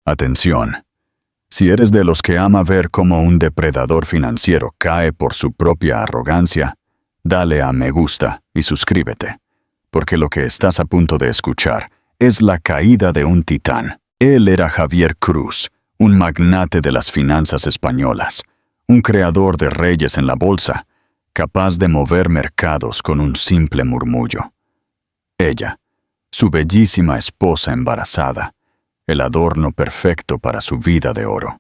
Atención. Si eres de los que ama ver cómo un depredador financiero cae por su propia arrogancia, dale a me gusta y suscríbete, porque lo que estás a punto de escuchar es la caída de un titán. Él era Javier Cruz, un magnate de las finanzas españolas, un creador de reyes en la bolsa, capaz de mover mercados con un simple murmullo. Ella, su bellísima esposa embarazada, el adorno perfecto para su vida de oro.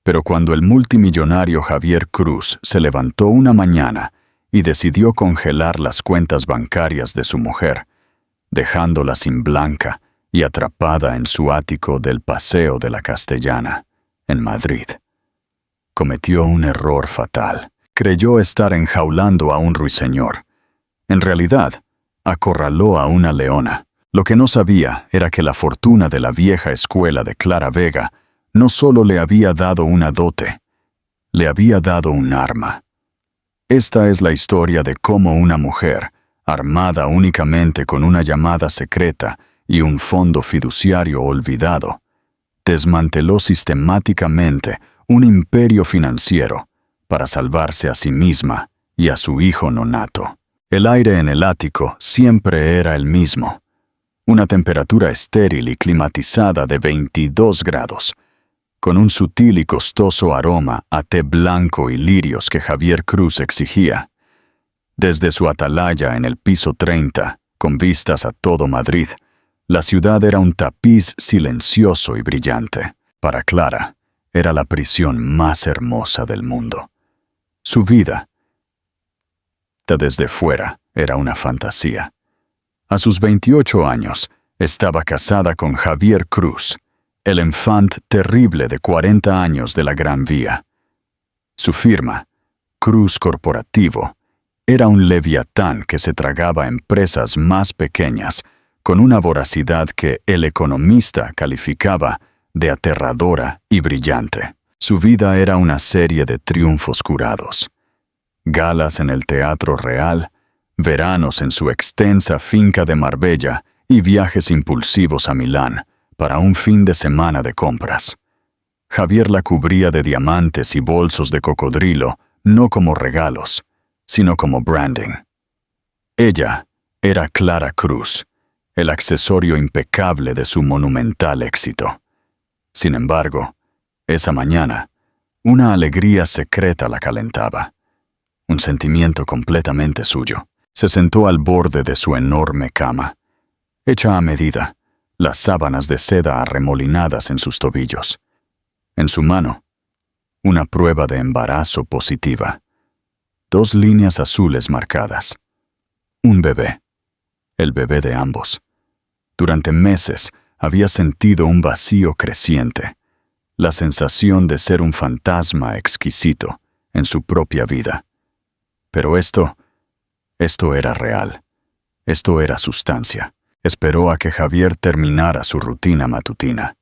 Pero cuando el multimillonario Javier Cruz se levantó una mañana y decidió congelar las cuentas bancarias de su mujer, dejándola sin blanca y atrapada en su ático del Paseo de la Castellana, en Madrid, cometió un error fatal. Creyó estar enjaulando a un ruiseñor. En realidad, acorraló a una leona. Lo que no sabía era que la fortuna de la vieja escuela de Clara Vega no solo le había dado una dote, le había dado un arma. Esta es la historia de cómo una mujer, armada únicamente con una llamada secreta y un fondo fiduciario olvidado, desmanteló sistemáticamente un imperio financiero para salvarse a sí misma y a su hijo nonato. El aire en el ático siempre era el mismo. Una temperatura estéril y climatizada de 22 grados, con un sutil y costoso aroma a té blanco y lirios que Javier Cruz exigía. Desde su atalaya en el piso 30, con vistas a todo Madrid, la ciudad era un tapiz silencioso y brillante. Para Clara, era la prisión más hermosa del mundo. Su vida, desde fuera, era una fantasía. A sus 28 años, estaba casada con Javier Cruz, el enfant terrible de 40 años de la Gran Vía. Su firma, Cruz Corporativo, era un leviatán que se tragaba empresas más pequeñas con una voracidad que el economista calificaba de aterradora y brillante. Su vida era una serie de triunfos curados. Galas en el Teatro Real, veranos en su extensa finca de Marbella y viajes impulsivos a Milán para un fin de semana de compras. Javier la cubría de diamantes y bolsos de cocodrilo, no como regalos, sino como branding. Ella era Clara Cruz, el accesorio impecable de su monumental éxito. Sin embargo, esa mañana, una alegría secreta la calentaba, un sentimiento completamente suyo. Se sentó al borde de su enorme cama, hecha a medida, las sábanas de seda arremolinadas en sus tobillos. En su mano, una prueba de embarazo positiva. 2 líneas azules marcadas. Un bebé. El bebé de ambos. Durante meses había sentido un vacío creciente, la sensación de ser un fantasma exquisito en su propia vida. Pero esto era real. Esto era sustancia. Esperó a que Javier terminara su rutina matutina.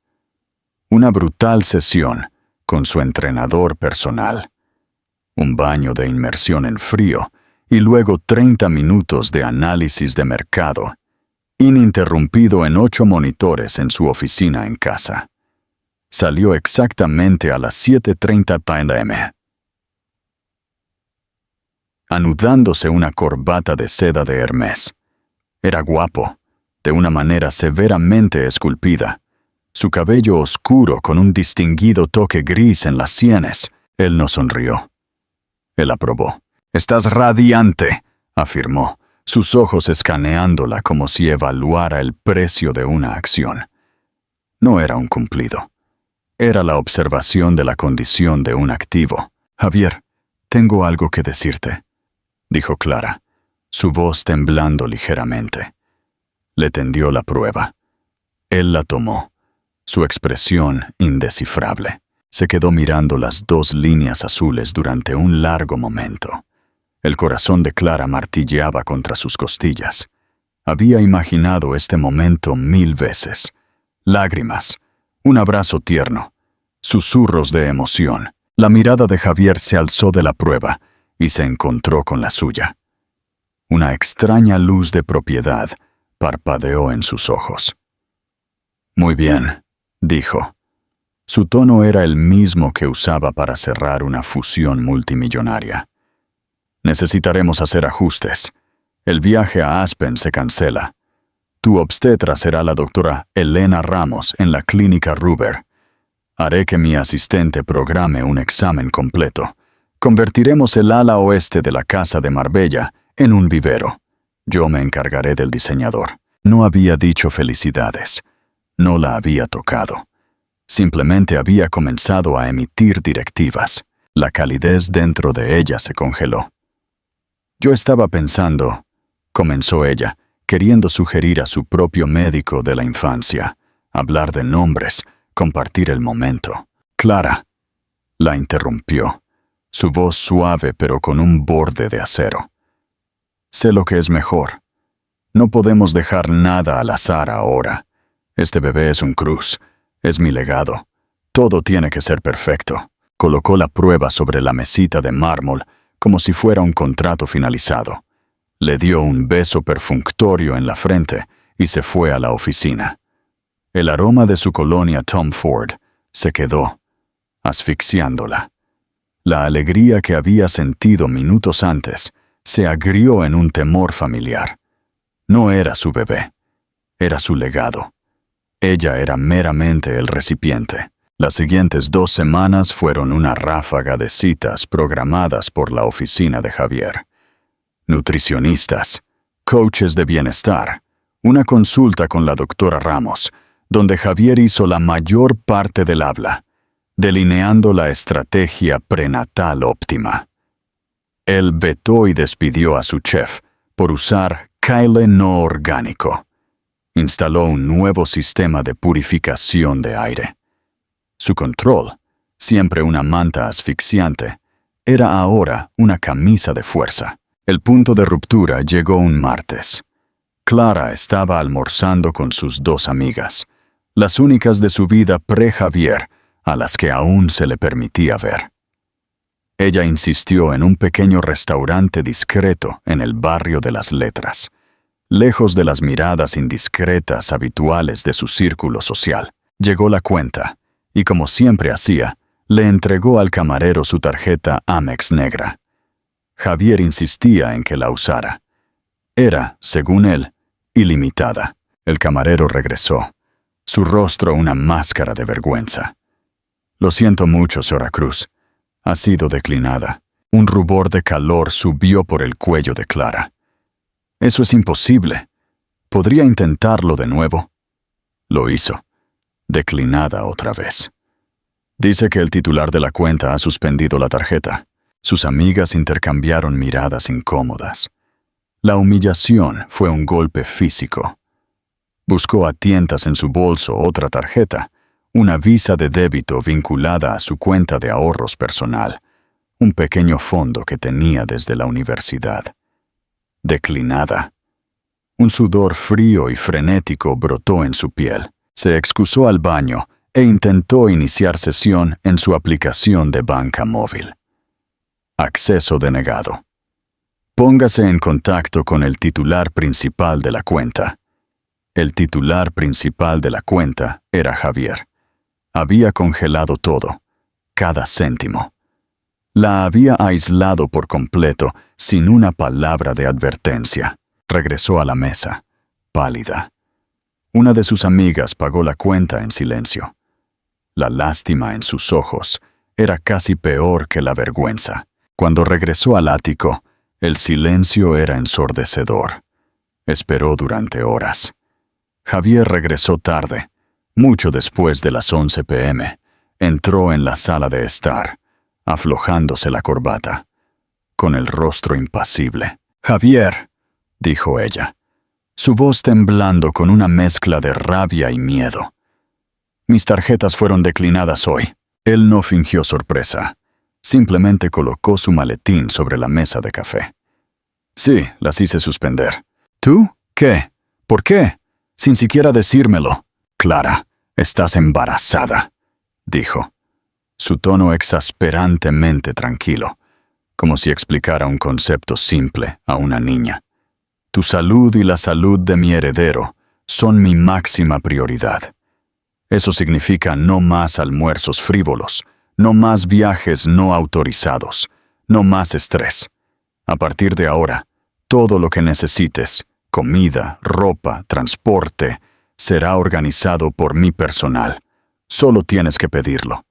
Una brutal sesión con su entrenador personal. Un baño de inmersión en frío y luego 30 minutos de análisis de mercado, ininterrumpido en 8 monitores en su oficina en casa. Salió exactamente a las 7:30 p.m. anudándose una corbata de seda de Hermès. Era guapo, de una manera severamente esculpida. Su cabello oscuro con un distinguido toque gris en las sienes. Él no sonrió. Él aprobó. «Estás radiante», afirmó, sus ojos escaneándola como si evaluara el precio de una acción. No era un cumplido. Era la observación de la condición de un activo. «Javier, tengo algo que decirte», dijo Clara, su voz temblando ligeramente. Le tendió la prueba. Él la tomó, su expresión indescifrable. Se quedó mirando las 2 líneas azules durante un largo momento. El corazón de Clara martilleaba contra sus costillas. Había imaginado este momento 1000 veces. Lágrimas, un abrazo tierno, susurros de emoción. La mirada de Javier se alzó de la prueba y se encontró con la suya. Una extraña luz de propiedad parpadeó en sus ojos. «Muy bien», dijo, Su tono era el mismo que usaba para cerrar una fusión multimillonaria. Necesitaremos hacer ajustes. El viaje a Aspen se cancela. Tu obstetra será la doctora Elena Ramos en la clínica Ruber. Haré que mi asistente programe un examen completo. Convertiremos el ala oeste de la casa de Marbella en un vivero. Yo me encargaré del diseñador. No había dicho felicidades. No la había tocado. Simplemente había comenzado a emitir directivas. La calidez dentro de ella se congeló. Yo estaba pensando, comenzó ella, queriendo sugerir a su propio médico de la infancia, hablar de nombres, compartir el momento. Clara, la interrumpió, su voz suave pero con un borde de acero. Sé lo que es mejor. No podemos dejar nada al azar ahora. Este bebé es un cruz, es mi legado. Todo tiene que ser perfecto. Colocó la prueba sobre la mesita de mármol como si fuera un contrato finalizado. Le dio un beso perfunctorio en la frente y se fue a la oficina. El aroma de su colonia Tom Ford se quedó, asfixiándola. La alegría que había sentido minutos antes se agrió en un temor familiar. No era su bebé, era su legado. Ella era meramente el recipiente. Las siguientes 2 semanas fueron una ráfaga de citas programadas por la oficina de Javier. Nutricionistas, coaches de bienestar, una consulta con la doctora Ramos, donde Javier hizo la mayor parte del habla, delineando la estrategia prenatal óptima. Él vetó y despidió a su chef por usar Kyle no orgánico. Instaló un nuevo sistema de purificación de aire. Su control, siempre una manta asfixiante, era ahora una camisa de fuerza. El punto de ruptura llegó un martes. Clara estaba almorzando con sus 2 amigas, las únicas de su vida pre-Javier, a las que aún se le permitía ver. Ella insistió en un pequeño restaurante discreto en el barrio de las Letras, lejos de las miradas indiscretas habituales de su círculo social. Llegó la cuenta, y como siempre hacía, le entregó al camarero su tarjeta Amex negra. Javier insistía en que la usara. Era, según él, ilimitada. El camarero regresó, su rostro una máscara de vergüenza. Lo siento mucho, señora Cruz. Ha sido declinada. Un rubor de calor subió por el cuello de Clara. Eso es imposible. ¿Podría intentarlo de nuevo? Lo hizo. Declinada otra vez. Dice que el titular de la cuenta ha suspendido la tarjeta. Sus amigas intercambiaron miradas incómodas. La humillación fue un golpe físico. Buscó a tientas en su bolso otra tarjeta, una visa de débito vinculada a su cuenta de ahorros personal, un pequeño fondo que tenía desde la universidad. Declinada. Un sudor frío y frenético brotó en su piel. Se excusó al baño e intentó iniciar sesión en su aplicación de banca móvil. Acceso denegado. Póngase en contacto con el titular principal de la cuenta. El titular principal de la cuenta era Javier. Había congelado todo, cada céntimo. La había aislado por completo, sin una palabra de advertencia. Regresó a la mesa, pálida. Una de sus amigas pagó la cuenta en silencio. La lástima en sus ojos era casi peor que la vergüenza. Cuando regresó al ático, el silencio era ensordecedor. Esperó durante horas. Javier regresó tarde, mucho después de las 11 p.m. Entró en la sala de estar, aflojándose la corbata, con el rostro impasible. «Javier», dijo ella, su voz temblando con una mezcla de rabia y miedo. «Mis tarjetas fueron declinadas hoy». Él no fingió sorpresa. Simplemente colocó su maletín sobre la mesa de café. «Sí, las hice suspender». «¿Tú? ¿Qué? ¿Por qué? Sin siquiera decírmelo». «Clara, estás embarazada», dijo. Su tono exasperantemente tranquilo, como si explicara un concepto simple a una niña. «Tu salud y la salud de mi heredero son mi máxima prioridad. Eso significa no más almuerzos frívolos, no más viajes no autorizados, no más estrés. A partir de ahora, todo lo que necesites, comida, ropa, transporte, será organizado por mi personal. Solo tienes que pedirlo.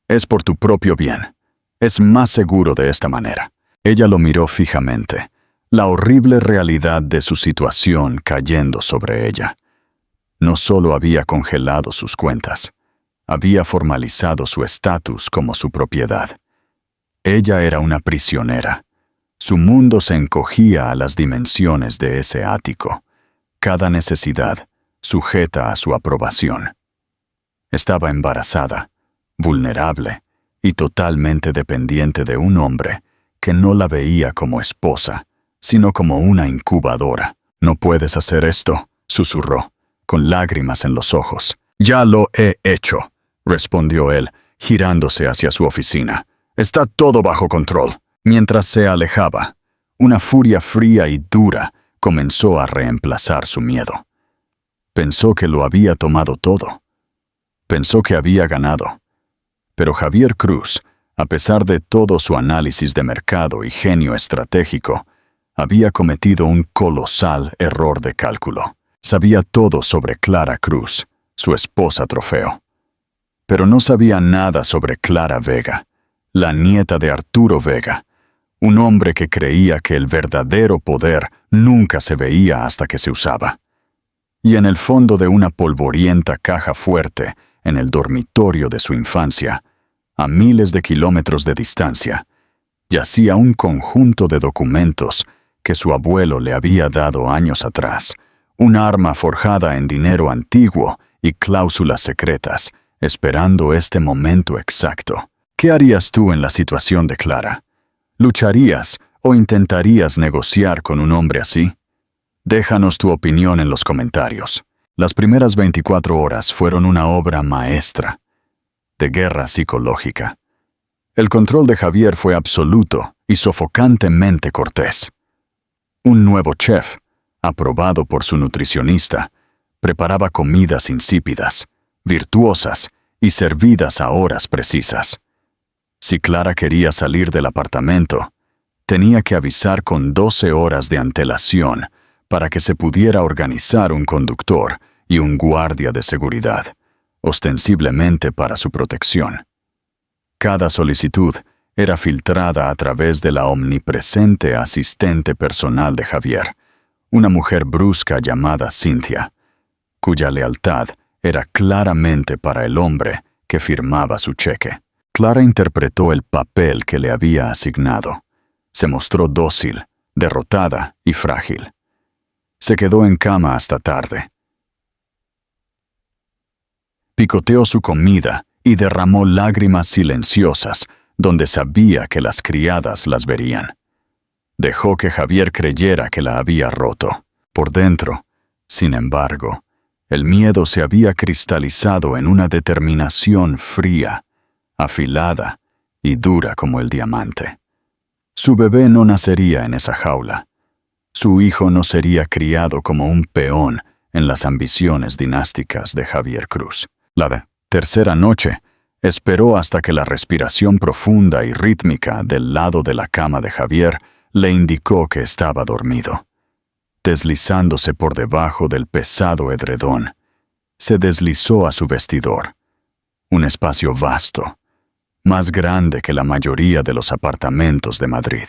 Es por tu propio bien. Es más seguro de esta manera. Ella lo miró fijamente, la horrible realidad de su situación cayendo sobre ella. No solo había congelado sus cuentas, había formalizado su estatus como su propiedad. Ella era una prisionera. Su mundo se encogía a las dimensiones de ese ático. Cada necesidad sujeta a su aprobación. Estaba embarazada, vulnerable y totalmente dependiente de un hombre que no la veía como esposa, sino como una incubadora. «No puedes hacer esto», susurró, con lágrimas en los ojos. «Ya lo he hecho», respondió él, girándose hacia su oficina. «Está todo bajo control». Mientras se alejaba, una furia fría y dura comenzó a reemplazar su miedo. Pensó que lo había tomado todo. Pensó que había ganado. Pero Javier Cruz, a pesar de todo su análisis de mercado y genio estratégico, había cometido un colosal error de cálculo. Sabía todo sobre Clara Cruz, su esposa trofeo. Pero no sabía nada sobre Clara Vega, la nieta de Arturo Vega, un hombre que creía que el verdadero poder nunca se veía hasta que se usaba. Y en el fondo de una polvorienta caja fuerte, en el dormitorio de su infancia, a miles de kilómetros de distancia, yacía un conjunto de documentos que su abuelo le había dado años atrás, un arma forjada en dinero antiguo y cláusulas secretas, esperando este momento exacto. ¿Qué harías tú en la situación de Clara? ¿Lucharías o intentarías negociar con un hombre así? Déjanos tu opinión en los comentarios. Las primeras 24 horas fueron una obra maestra de guerra psicológica. El control de Javier fue absoluto y sofocantemente cortés. Un nuevo chef, aprobado por su nutricionista, preparaba comidas insípidas, virtuosas y servidas a horas precisas. Si Clara quería salir del apartamento, tenía que avisar con 12 horas de antelación para que se pudiera organizar un conductor y un guardia de seguridad, ostensiblemente para su protección. Cada solicitud era filtrada a través de la omnipresente asistente personal de Javier, una mujer brusca llamada Cynthia, cuya lealtad era claramente para el hombre que firmaba su cheque. Clara interpretó el papel que le había asignado. Se mostró dócil, derrotada y frágil. Se quedó en cama hasta tarde. Picoteó su comida y derramó lágrimas silenciosas donde sabía que las criadas las verían. Dejó que Javier creyera que la había roto. Por dentro, sin embargo, el miedo se había cristalizado en una determinación fría, afilada y dura como el diamante. Su bebé no nacería en esa jaula. Su hijo no sería criado como un peón en las ambiciones dinásticas de Javier Cruz. La tercera noche, esperó hasta que la respiración profunda y rítmica del lado de la cama de Javier le indicó que estaba dormido. Deslizándose por debajo del pesado edredón, se deslizó a su vestidor, un espacio vasto, más grande que la mayoría de los apartamentos de Madrid.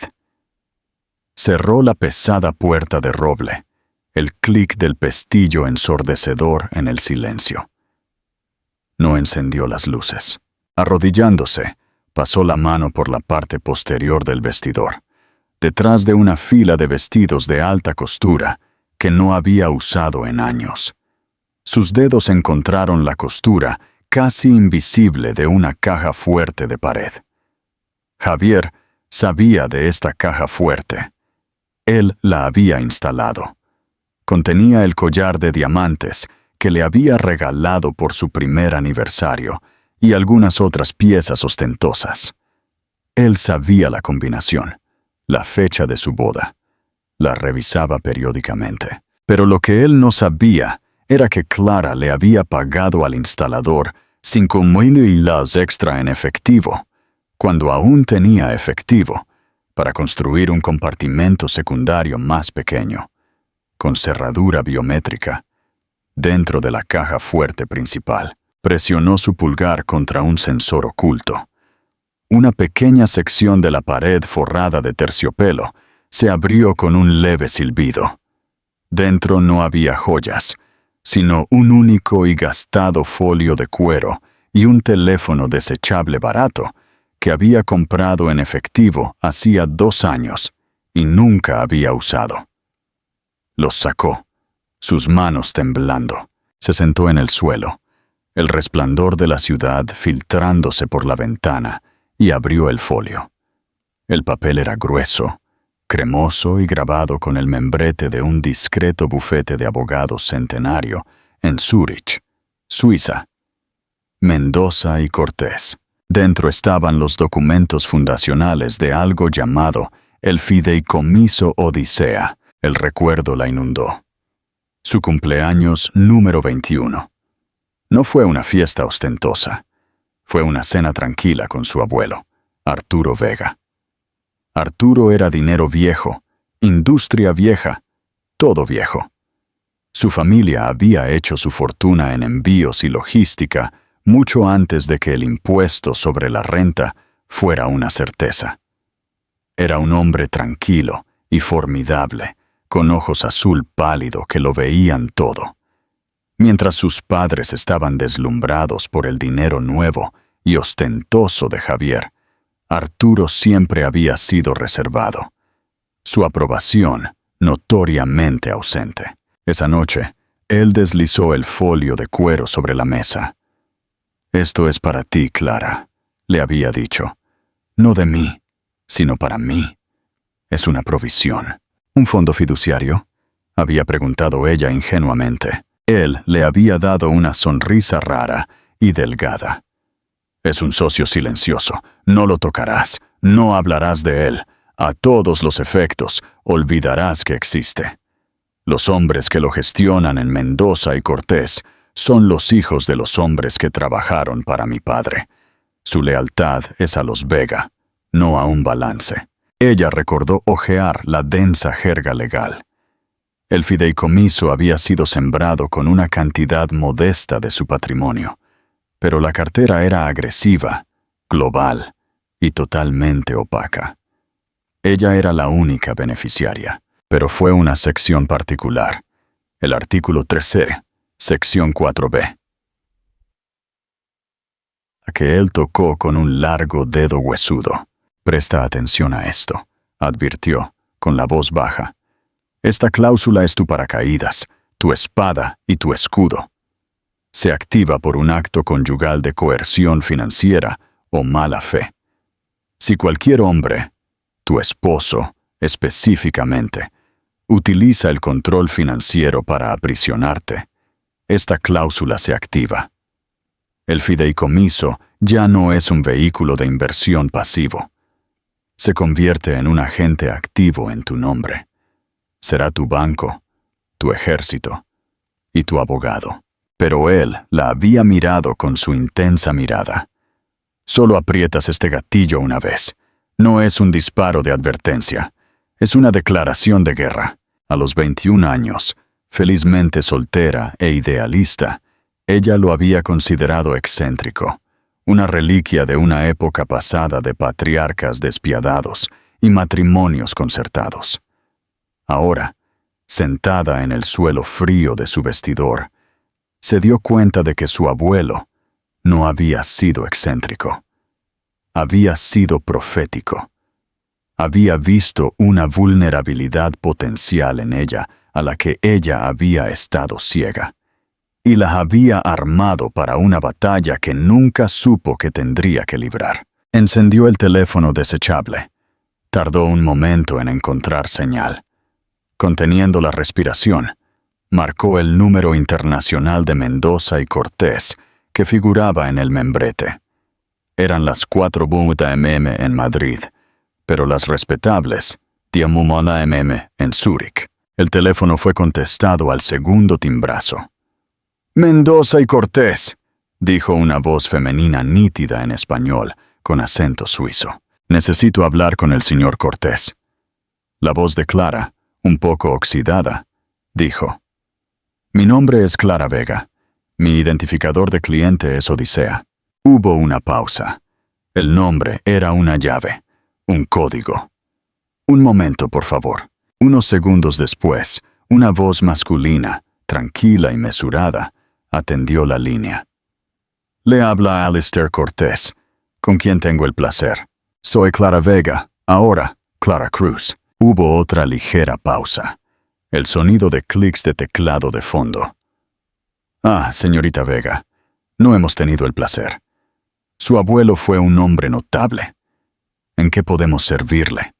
Cerró la pesada puerta de roble, el clic del pestillo ensordecedor en el silencio. No encendió las luces. Arrodillándose, pasó la mano por la parte posterior del vestidor, detrás de una fila de vestidos de alta costura que no había usado en años. Sus dedos encontraron la costura casi invisible de una caja fuerte de pared. Javier sabía de esta caja fuerte. Él la había instalado. Contenía el collar de diamantes que le había regalado por su primer aniversario y algunas otras piezas ostentosas. Él sabía la combinación, la fecha de su boda. La revisaba periódicamente. Pero lo que él no sabía era que Clara le había pagado al instalador 5,000 extra en efectivo, cuando aún tenía efectivo, para construir un compartimento secundario más pequeño, con cerradura biométrica, dentro de la caja fuerte principal. Presionó su pulgar contra un sensor oculto. Una pequeña sección de la pared forrada de terciopelo se abrió con un leve silbido. Dentro no había joyas, sino un único y gastado folio de cuero y un teléfono desechable barato que había comprado en efectivo hacía 2 años y nunca había usado. Los sacó, sus manos temblando. Se sentó en el suelo, el resplandor de la ciudad filtrándose por la ventana, y abrió el folio. El papel era grueso, cremoso y grabado con el membrete de un discreto bufete de abogados centenario en Zúrich, Suiza. Mendoza y Cortés. Dentro estaban los documentos fundacionales de algo llamado el Fideicomiso Odisea. El recuerdo la inundó. Su cumpleaños número 21. No fue una fiesta ostentosa. Fue una cena tranquila con su abuelo, Arturo Vega. Arturo era dinero viejo, industria vieja, todo viejo. Su familia había hecho su fortuna en envíos y logística mucho antes de que el impuesto sobre la renta fuera una certeza. Era un hombre tranquilo y formidable, con ojos azul pálido que lo veían todo. Mientras sus padres estaban deslumbrados por el dinero nuevo y ostentoso de Javier, Arturo siempre había sido reservado. Su aprobación notoriamente ausente. Esa noche, él deslizó el folio de cuero sobre la mesa. «Esto es para ti, Clara», le había dicho. «No de mí, sino para mí. Es una provisión». «¿Un fondo fiduciario?», había preguntado ella ingenuamente. Él le había dado una sonrisa rara y delgada. «Es un socio silencioso. No lo tocarás. No hablarás de él. A todos los efectos, olvidarás que existe. Los hombres que lo gestionan en Mendoza y Cortés son los hijos de los hombres que trabajaron para mi padre. Su lealtad es a los Vega, no a un balance». Ella recordó hojear la densa jerga legal. El fideicomiso había sido sembrado con una cantidad modesta de su patrimonio, pero la cartera era agresiva, global y totalmente opaca. Ella era la única beneficiaria, pero fue una sección particular, el artículo 3C, sección 4B, a que él tocó con un largo dedo huesudo. «Presta atención a esto», advirtió, con la voz baja. «Esta cláusula es tu paracaídas, tu espada y tu escudo. Se activa por un acto conyugal de coerción financiera o mala fe. Si cualquier hombre, tu esposo específicamente, utiliza el control financiero para aprisionarte, esta cláusula se activa. El fideicomiso ya no es un vehículo de inversión pasivo. Se convierte en un agente activo en tu nombre. Será tu banco, tu ejército y tu abogado». Pero él la había mirado con su intensa mirada. «Solo aprietas este gatillo una vez. No es un disparo de advertencia. Es una declaración de guerra». A los 21 años, felizmente soltera e idealista, ella lo había considerado excéntrico, una reliquia de una época pasada de patriarcas despiadados y matrimonios concertados. Ahora, sentada en el suelo frío de su vestidor, se dio cuenta de que su abuelo no había sido excéntrico. Había sido profético. Había visto una vulnerabilidad potencial en ella a la que ella había estado ciega, y la había armado para una batalla que nunca supo que tendría que librar. Encendió el teléfono desechable. Tardó un momento en encontrar señal. Conteniendo la respiración, marcó el número internacional de Mendoza y Cortés que figuraba en el membrete. Eran las 4 AM en Madrid, pero las respetables 10 AM en Zúrich. El teléfono fue contestado al segundo timbrazo. Mendoza y Cortés, dijo una voz femenina nítida en español, con acento suizo. Necesito hablar con el señor Cortés. La voz de Clara, un poco oxidada, dijo: Mi nombre es Clara Vega. Mi identificador de cliente es Odisea. Hubo una pausa. El nombre era una llave, un código. Un momento, por favor. Unos segundos después, una voz masculina, tranquila y mesurada, atendió la línea. Le habla Alistair Cortés, con quien tengo el placer. Soy Clara Vega, ahora Clara Cruz. Hubo otra ligera pausa. El sonido de clics de teclado de fondo. Ah, señorita Vega, no hemos tenido el placer. Su abuelo fue un hombre notable. ¿En qué podemos servirle?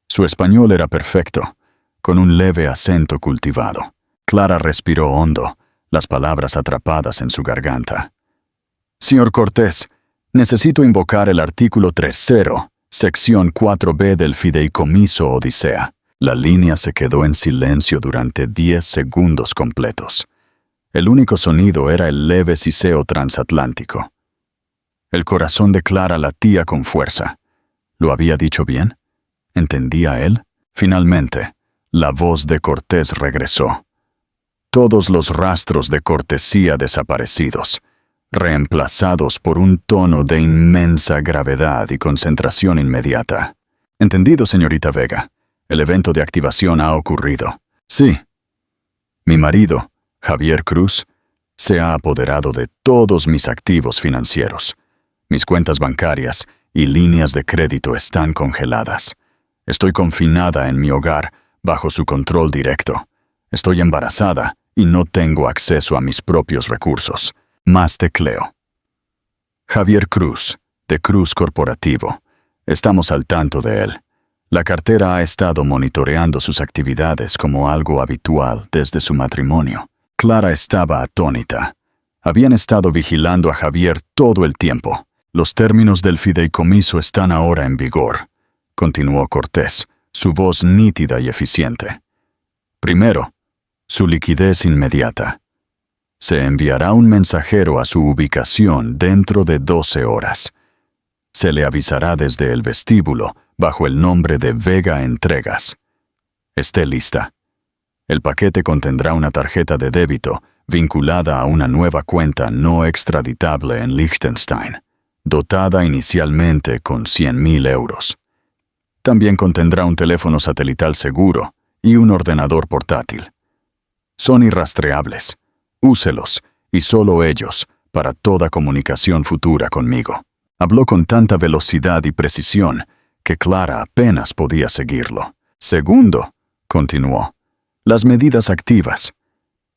Su español era perfecto, con un leve acento cultivado. Clara respiró hondo, las palabras atrapadas en su garganta. Señor Cortés, necesito invocar el artículo 3.0, sección 4b del Fideicomiso Odisea. La línea se quedó en silencio durante 10 segundos completos. El único sonido era el leve siseo transatlántico. El corazón de Clara latía con fuerza. ¿Lo había dicho bien? ¿Entendía él? Finalmente, la voz de Cortés regresó. Todos los rastros de cortesía desaparecidos, reemplazados por un tono de inmensa gravedad y concentración inmediata. Entendido, señorita Vega. El evento de activación ha ocurrido. Sí. Mi marido, Javier Cruz, se ha apoderado de todos mis activos financieros. Mis cuentas bancarias y líneas de crédito están congeladas. Estoy confinada en mi hogar bajo su control directo. Estoy embarazada y no tengo acceso a mis propios recursos. Más tecleo. Javier Cruz, de Cruz Corporativo. Estamos al tanto de él. La cartera ha estado monitoreando sus actividades como algo habitual desde su matrimonio. Clara estaba atónita. Habían estado vigilando a Javier todo el tiempo. Los términos del fideicomiso están ahora en vigor, continuó Cortés, su voz nítida y eficiente. Primero, su liquidez inmediata. Se enviará un mensajero a su ubicación dentro de 12 horas. Se le avisará desde el vestíbulo bajo el nombre de Vega Entregas. Esté lista. El paquete contendrá una tarjeta de débito vinculada a una nueva cuenta no extraditable en Liechtenstein, dotada inicialmente con 100.000 euros. También contendrá un teléfono satelital seguro y un ordenador portátil. Son irrastreables. Úselos, y solo ellos, para toda comunicación futura conmigo. Habló con tanta velocidad y precisión que Clara apenas podía seguirlo. Segundo, continuó, las medidas activas.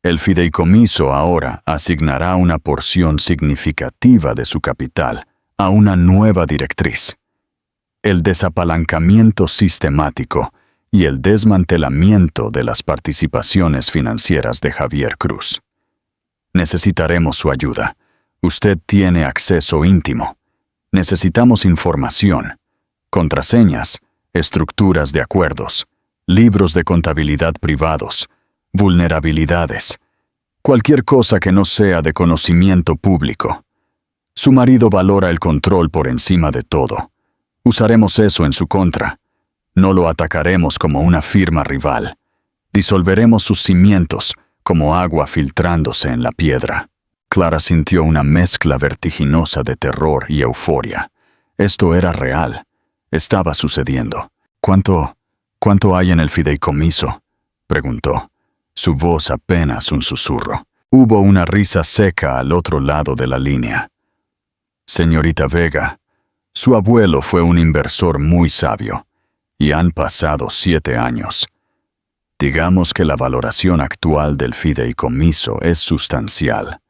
El fideicomiso ahora asignará una porción significativa de su capital a una nueva directriz. El desapalancamiento sistemático y el desmantelamiento de las participaciones financieras de Javier Cruz. Necesitaremos su ayuda. Usted tiene acceso íntimo. Necesitamos información, contraseñas, estructuras de acuerdos, libros de contabilidad privados, vulnerabilidades, cualquier cosa que no sea de conocimiento público. Su marido valora el control por encima de todo. Usaremos eso en su contra. No lo atacaremos como una firma rival. Disolveremos sus cimientos como agua filtrándose en la piedra. Clara sintió una mezcla vertiginosa de terror y euforia. Esto era real. Estaba sucediendo. ¿Cuánto hay en el fideicomiso?, preguntó. Su voz apenas un susurro. Hubo una risa seca al otro lado de la línea. Señorita Vega, su abuelo fue un inversor muy sabio, y han pasado 7 años. Digamos que la valoración actual del fideicomiso es sustancial.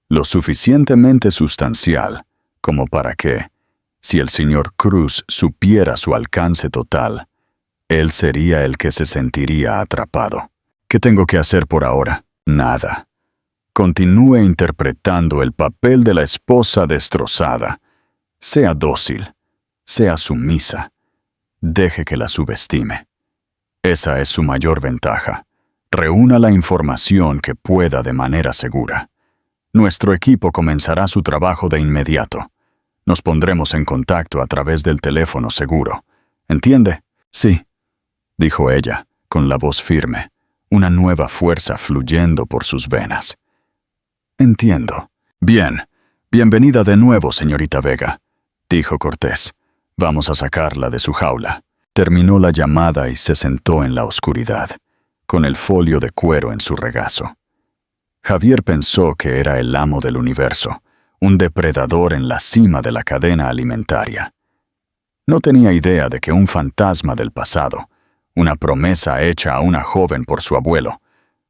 Lo suficientemente sustancial como para que, si el señor Cruz supiera su alcance total, él sería el que se sentiría atrapado. ¿Qué tengo que hacer por ahora? Nada. Continúe interpretando el papel de la esposa destrozada. Sea dócil, sea sumisa. Deje que la subestime. Esa es su mayor ventaja. Reúna la información que pueda de manera segura. Nuestro equipo comenzará su trabajo de inmediato. Nos pondremos en contacto a través del teléfono seguro. ¿Entiende? Sí, dijo ella, con la voz firme, una nueva fuerza fluyendo por sus venas. Entiendo. Bien. Bienvenida de nuevo, señorita Vega, dijo Cortés. Vamos a sacarla de su jaula. Terminó la llamada y se sentó en la oscuridad, con el folio de cuero en su regazo. Javier pensó que era el amo del universo, un depredador en la cima de la cadena alimentaria. No tenía idea de que un fantasma del pasado, una promesa hecha a una joven por su abuelo,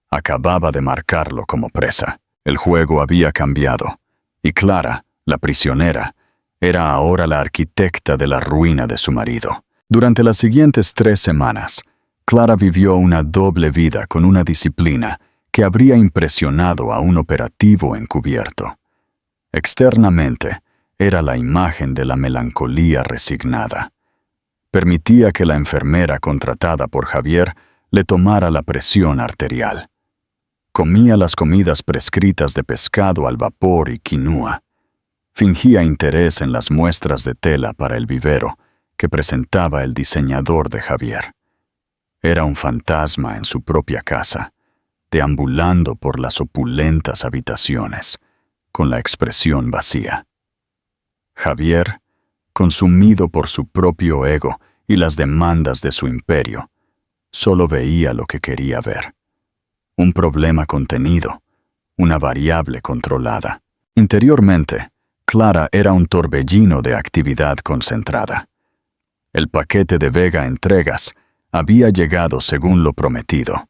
acababa de marcarlo como presa. El juego había cambiado, y Clara, la prisionera, era ahora la arquitecta de la ruina de su marido. Durante las siguientes 3 semanas, Clara vivió una doble vida con una disciplina que habría impresionado a un operativo encubierto. Externamente, era la imagen de la melancolía resignada. Permitía que la enfermera contratada por Javier le tomara la presión arterial. Comía las comidas prescritas de pescado al vapor y quinua. Fingía interés en las muestras de tela para el vivero que presentaba el diseñador de Javier. Era un fantasma en su propia casa, deambulando por las opulentas habitaciones, con la expresión vacía. Javier, consumido por su propio ego y las demandas de su imperio, solo veía lo que quería ver. Un problema contenido, una variable controlada. Interiormente, Clara era un torbellino de actividad concentrada. El paquete de Vega Entregas había llegado según lo prometido.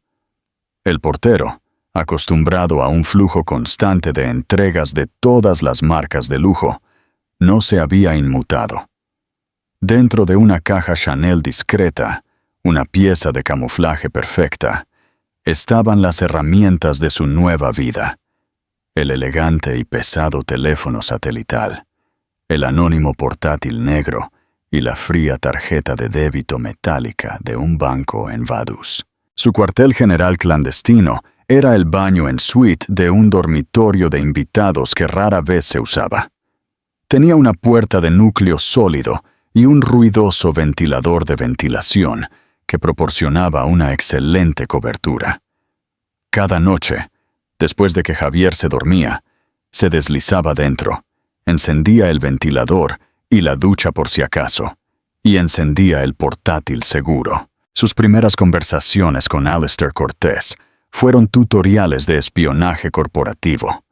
El portero, acostumbrado a un flujo constante de entregas de todas las marcas de lujo, no se había inmutado. Dentro de una caja Chanel discreta, una pieza de camuflaje perfecta, estaban las herramientas de su nueva vida: el elegante y pesado teléfono satelital, el anónimo portátil negro y la fría tarjeta de débito metálica de un banco en Vaduz. Su cuartel general clandestino era el baño en suite de un dormitorio de invitados que rara vez se usaba. Tenía una puerta de núcleo sólido y un ruidoso ventilador de ventilación que proporcionaba una excelente cobertura. Cada noche, después de que Javier se dormía, se deslizaba dentro, encendía el ventilador y la ducha por si acaso, y encendía el portátil seguro. Sus primeras conversaciones con Alistair Cortés fueron tutoriales de espionaje corporativo.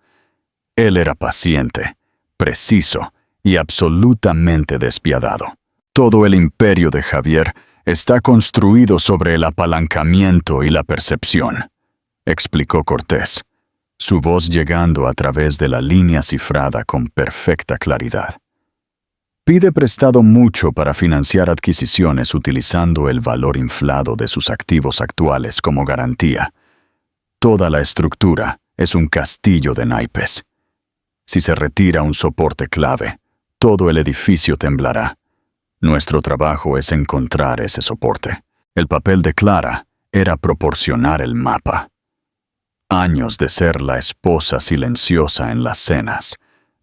Él era paciente, preciso y absolutamente despiadado. Todo el imperio de Javier está construido sobre el apalancamiento y la percepción, explicó Cortés, su voz llegando a través de la línea cifrada con perfecta claridad. Pide prestado mucho para financiar adquisiciones utilizando el valor inflado de sus activos actuales como garantía. Toda la estructura es un castillo de naipes. Si se retira un soporte clave, todo el edificio temblará. Nuestro trabajo es encontrar ese soporte. El papel de Clara era proporcionar el mapa. Años de ser la esposa silenciosa en las cenas,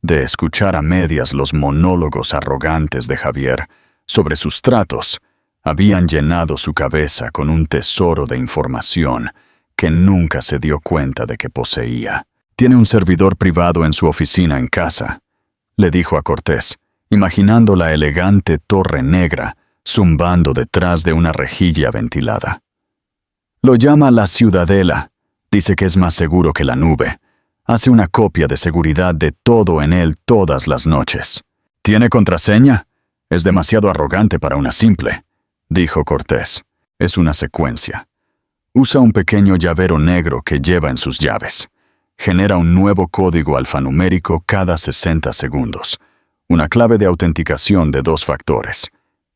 de escuchar a medias los monólogos arrogantes de Javier sobre sus tratos, habían llenado su cabeza con un tesoro de información que nunca se dio cuenta de que poseía. «Tiene un servidor privado en su oficina en casa», le dijo a Cortés, imaginando la elegante torre negra zumbando detrás de una rejilla ventilada. «Lo llama la Ciudadela. Dice que es más seguro que la nube. Hace una copia de seguridad de todo en él todas las noches». «¿Tiene contraseña? Es demasiado arrogante para una simple», dijo Cortés. «Es una secuencia. Usa un pequeño llavero negro que lleva en sus llaves. Genera un nuevo código alfanumérico cada 60 segundos. Una clave de autenticación de 2 factores.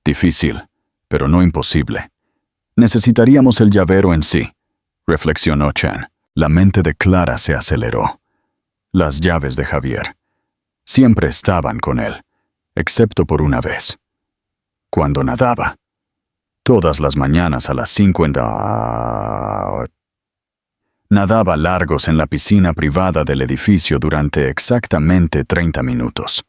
Difícil, pero no imposible. Necesitaríamos el llavero en sí», reflexionó Chan. La mente de Clara se aceleró. Las llaves de Javier siempre estaban con él, excepto por una vez. Cuando nadaba. Todas las mañanas a las 5. Nadaba largos en la piscina privada del edificio durante exactamente 30 minutos.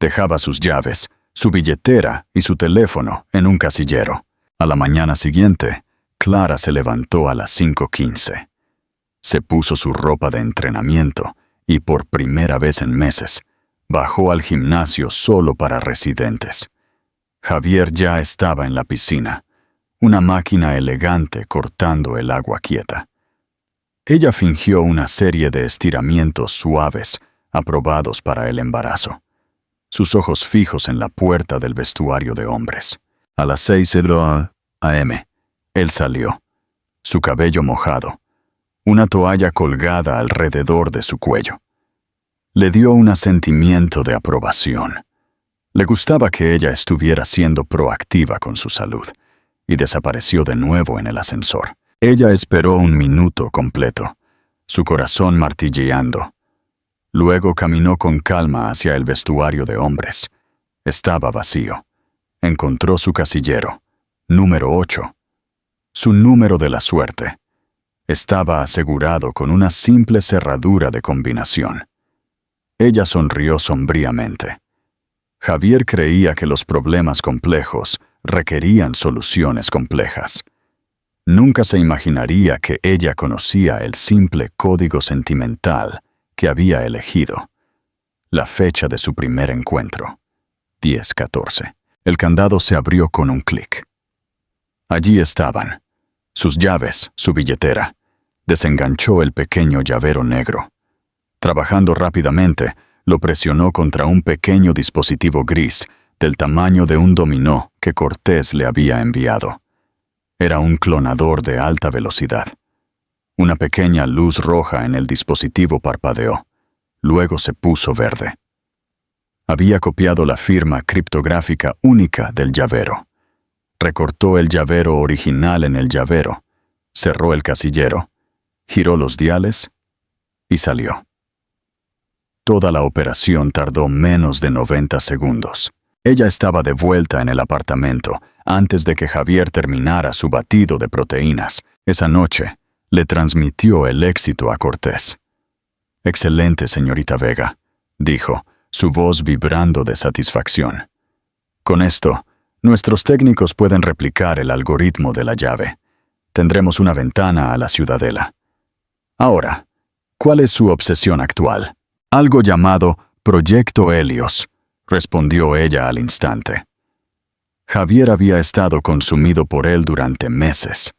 Dejaba sus llaves, su billetera y su teléfono en un casillero. A la mañana siguiente, Clara se levantó a las 5:15. Se puso su ropa de entrenamiento y por primera vez en meses, bajó al gimnasio solo para residentes. Javier ya estaba en la piscina, una máquina elegante cortando el agua quieta. Ella fingió una serie de estiramientos suaves, aprobados para el embarazo. Sus ojos fijos en la puerta del vestuario de hombres. A las 6:00 a.m., él salió, su cabello mojado, una toalla colgada alrededor de su cuello. Le dio un asentimiento de aprobación. Le gustaba que ella estuviera siendo proactiva con su salud, y desapareció de nuevo en el ascensor. Ella esperó un minuto completo, su corazón martilleando. Luego caminó con calma hacia el vestuario de hombres. Estaba vacío. Encontró su casillero, número 8. Su número de la suerte. Estaba asegurado con una simple cerradura de combinación. Ella sonrió sombríamente. Javier creía que los problemas complejos requerían soluciones complejas. Nunca se imaginaría que ella conocía el simple código sentimental que había elegido. La fecha de su primer encuentro, 10:14. El candado se abrió con un clic. Allí estaban, sus llaves, su billetera. Desenganchó el pequeño llavero negro. Trabajando rápidamente, lo presionó contra un pequeño dispositivo gris del tamaño de un dominó que Cortés le había enviado. Era un clonador de alta velocidad. Una pequeña luz roja en el dispositivo parpadeó. Luego se puso verde. Había copiado la firma criptográfica única del llavero. Recortó el llavero original en el llavero, cerró el casillero, giró los diales y salió. Toda la operación tardó menos de 90 segundos. Ella estaba de vuelta en el apartamento antes de que Javier terminara su batido de proteínas. Esa noche, le transmitió el éxito a Cortés. «Excelente, señorita Vega», dijo, su voz vibrando de satisfacción. «Con esto, nuestros técnicos pueden replicar el algoritmo de la llave. Tendremos una ventana a la ciudadela. Ahora, ¿cuál es su obsesión actual?» «Algo llamado Proyecto Helios», respondió ella al instante. Javier había estado consumido por él durante meses.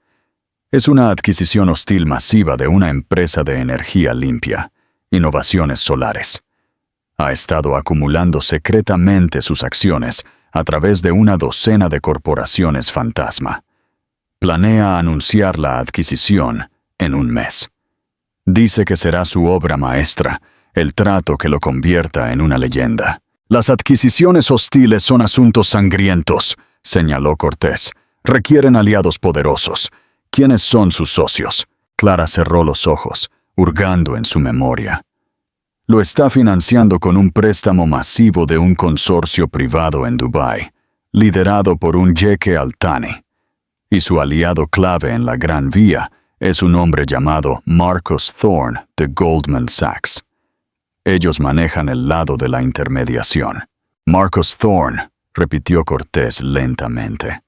Es una adquisición hostil masiva de una empresa de energía limpia, Innovaciones Solares. Ha estado acumulando secretamente sus acciones a través de una docena de corporaciones fantasma. Planea anunciar la adquisición en un mes. Dice que será su obra maestra, el trato que lo convierta en una leyenda. «Las adquisiciones hostiles son asuntos sangrientos», señaló Cortés. «Requieren aliados poderosos. ¿Quiénes son sus socios?» Clara cerró los ojos, hurgando en su memoria. Lo está financiando con un préstamo masivo de un consorcio privado en Dubái, liderado por un jeque Al-Thani. Y su aliado clave en la Gran Vía es un hombre llamado Marcus Thorne de Goldman Sachs. Ellos manejan el lado de la intermediación. «Marcus Thorne», repitió Cortés lentamente.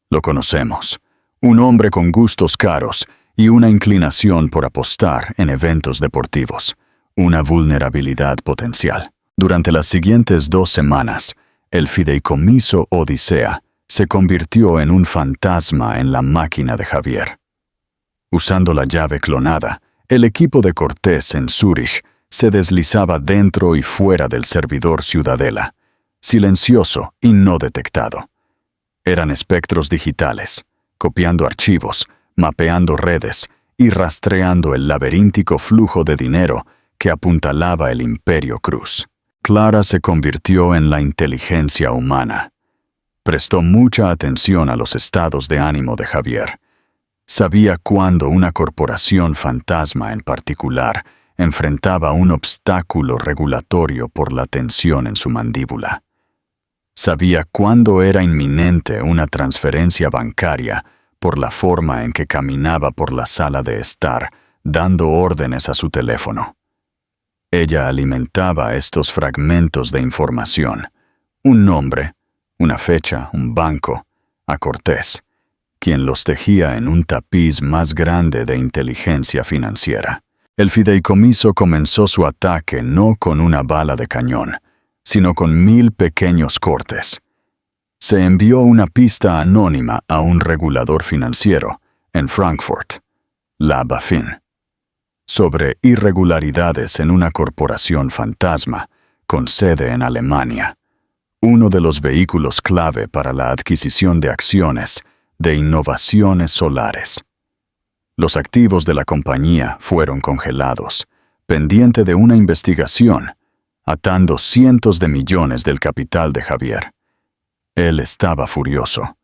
«Lo conocemos. Un hombre con gustos caros y una inclinación por apostar en eventos deportivos. Una vulnerabilidad potencial». Durante las siguientes 2 semanas, el fideicomiso Odisea se convirtió en un fantasma en la máquina de Javier. Usando la llave clonada, el equipo de Cortés en Zúrich se deslizaba dentro y fuera del servidor Ciudadela, silencioso y no detectado. Eran espectros digitales, copiando archivos, mapeando redes y rastreando el laberíntico flujo de dinero que apuntalaba el Imperio Cruz. Clara se convirtió en la inteligencia humana. Prestó mucha atención a los estados de ánimo de Javier. Sabía cuándo una corporación fantasma en particular enfrentaba un obstáculo regulatorio por la tensión en su mandíbula. Sabía cuándo era inminente una transferencia bancaria por la forma en que caminaba por la sala de estar dando órdenes a su teléfono. Ella alimentaba estos fragmentos de información, un nombre, una fecha, un banco, a Cortés, quien los tejía en un tapiz más grande de inteligencia financiera. El fideicomiso comenzó su ataque no con una bala de cañón, sino con 1000 pequeños cortes. Se envió una pista anónima a un regulador financiero en Frankfurt, la BaFin, sobre irregularidades en una corporación fantasma con sede en Alemania, uno de los vehículos clave para la adquisición de acciones de innovaciones solares. Los activos de la compañía fueron congelados, pendiente de una investigación, atando cientos de millones del capital de Javier. Él estaba furioso,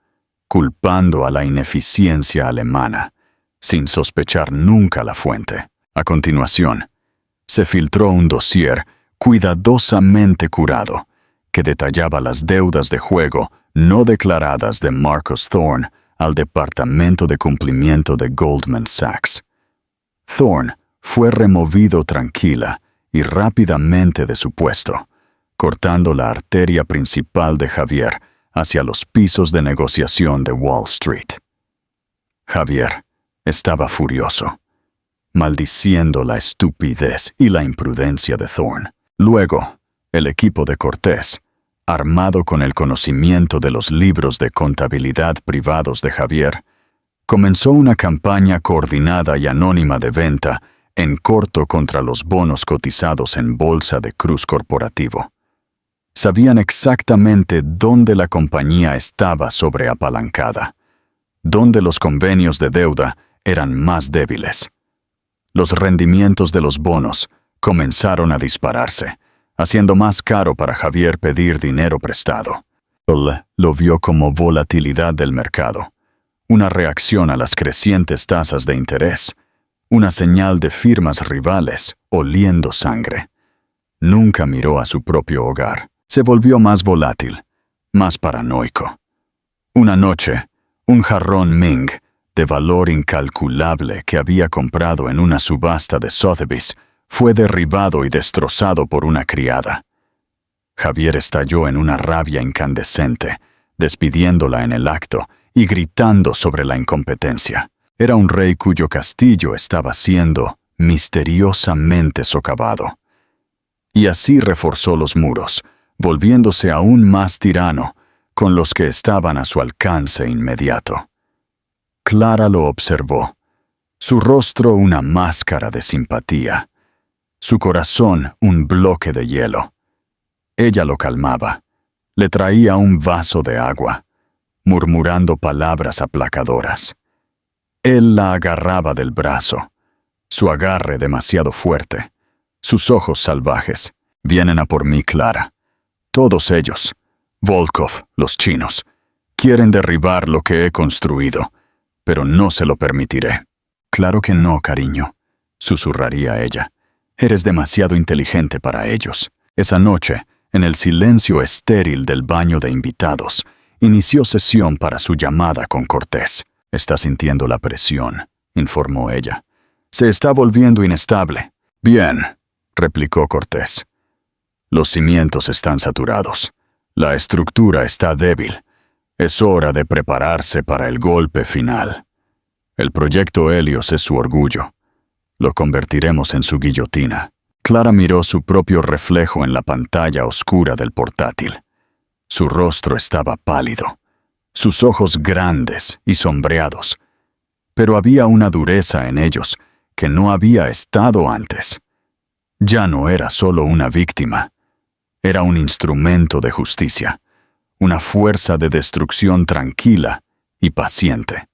culpando a la ineficiencia alemana, sin sospechar nunca la fuente. A continuación, se filtró un dossier cuidadosamente curado que detallaba las deudas de juego no declaradas de Marcus Thorne al Departamento de Cumplimiento de Goldman Sachs. Thorne fue removido tranquila y rápidamente de su puesto, cortando la arteria principal de Javier hacia los pisos de negociación de Wall Street. Javier estaba furioso, maldiciendo la estupidez y la imprudencia de Thorne. Luego, el equipo de Cortés, armado con el conocimiento de los libros de contabilidad privados de Javier, comenzó una campaña coordinada y anónima de venta en corto contra los bonos cotizados en bolsa de Cruz Corporativo. Sabían exactamente dónde la compañía estaba sobreapalancada, dónde los convenios de deuda eran más débiles. Los rendimientos de los bonos comenzaron a dispararse, haciendo más caro para Javier pedir dinero prestado. Él lo vio como volatilidad del mercado, una reacción a las crecientes tasas de interés, una señal de firmas rivales oliendo sangre. Nunca miró a su propio hogar. Se volvió más volátil, más paranoico. Una noche, un jarrón Ming, de valor incalculable que había comprado en una subasta de Sotheby's, fue derribado y destrozado por una criada. Javier estalló en una rabia incandescente, despidiéndola en el acto y gritando sobre la incompetencia. Era un rey cuyo castillo estaba siendo misteriosamente socavado. Y así reforzó los muros, volviéndose aún más tirano con los que estaban a su alcance inmediato. Clara lo observó, su rostro una máscara de simpatía, su corazón un bloque de hielo. Ella lo calmaba, le traía un vaso de agua, murmurando palabras aplacadoras. Él la agarraba del brazo, su agarre demasiado fuerte, sus ojos salvajes. Vienen a por mí, Clara. Todos ellos, Volkov, los chinos, quieren derribar lo que he construido, pero no se lo permitiré. Claro que no, cariño, susurraría ella. Eres demasiado inteligente para ellos. Esa noche, en el silencio estéril del baño de invitados, inició sesión para su llamada con Cortés. Está sintiendo la presión, informó ella. Se está volviendo inestable. Bien, replicó Cortés. Los cimientos están saturados. La estructura está débil. Es hora de prepararse para el golpe final. El proyecto Helios es su orgullo. Lo convertiremos en su guillotina. Clara miró su propio reflejo en la pantalla oscura del portátil. Su rostro estaba pálido, sus ojos grandes y sombreados, pero había una dureza en ellos que no había estado antes. Ya no era solo una víctima, era un instrumento de justicia, una fuerza de destrucción tranquila y paciente.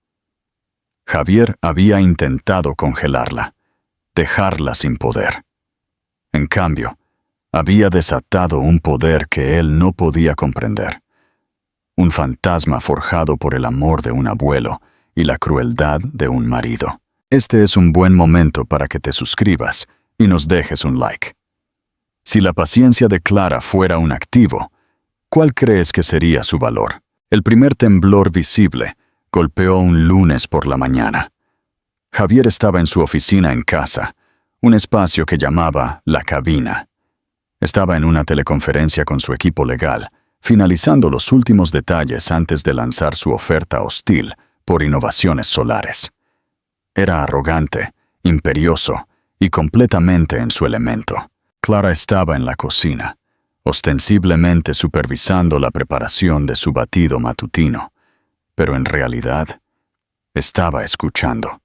Javier había intentado congelarla, dejarla sin poder. En cambio, había desatado un poder que él no podía comprender. Un fantasma forjado por el amor de un abuelo y la crueldad de un marido. Este es un buen momento para que te suscribas y nos dejes un like. Si la paciencia de Clara fuera un activo, ¿cuál crees que sería su valor? El primer temblor visible golpeó un lunes por la mañana. Javier estaba en su oficina en casa, un espacio que llamaba la cabina. Estaba en una teleconferencia con su equipo legal, finalizando los últimos detalles antes de lanzar su oferta hostil por innovaciones solares. Era arrogante, imperioso y completamente en su elemento. Clara estaba en la cocina, ostensiblemente supervisando la preparación de su batido matutino, pero en realidad estaba escuchando.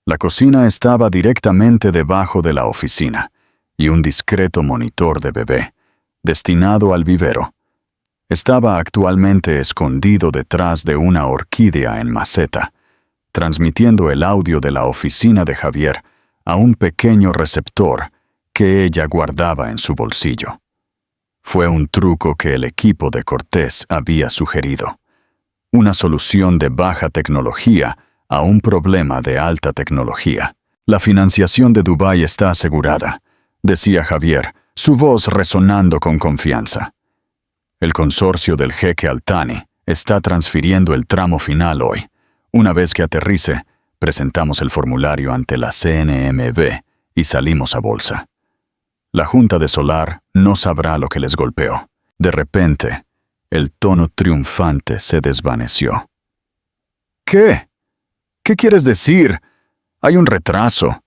La cocina estaba directamente debajo de la oficina, y un discreto monitor de bebé, destinado al vivero, estaba actualmente escondido detrás de una orquídea en maceta, transmitiendo el audio de la oficina de Javier a un pequeño receptor que ella guardaba en su bolsillo. Fue un truco que el equipo de Cortés había sugerido. Una solución de baja tecnología a un problema de alta tecnología. La financiación de Dubái está asegurada, decía Javier, su voz resonando con confianza. El consorcio del jeque Al-Thani está transfiriendo el tramo final hoy. Una vez que aterrice, presentamos el formulario ante la CNMV y salimos a bolsa. La Junta de Solar no sabrá lo que les golpeó. De repente, el tono triunfante se desvaneció. ¿Qué? ¿Qué quieres decir? Hay un retraso.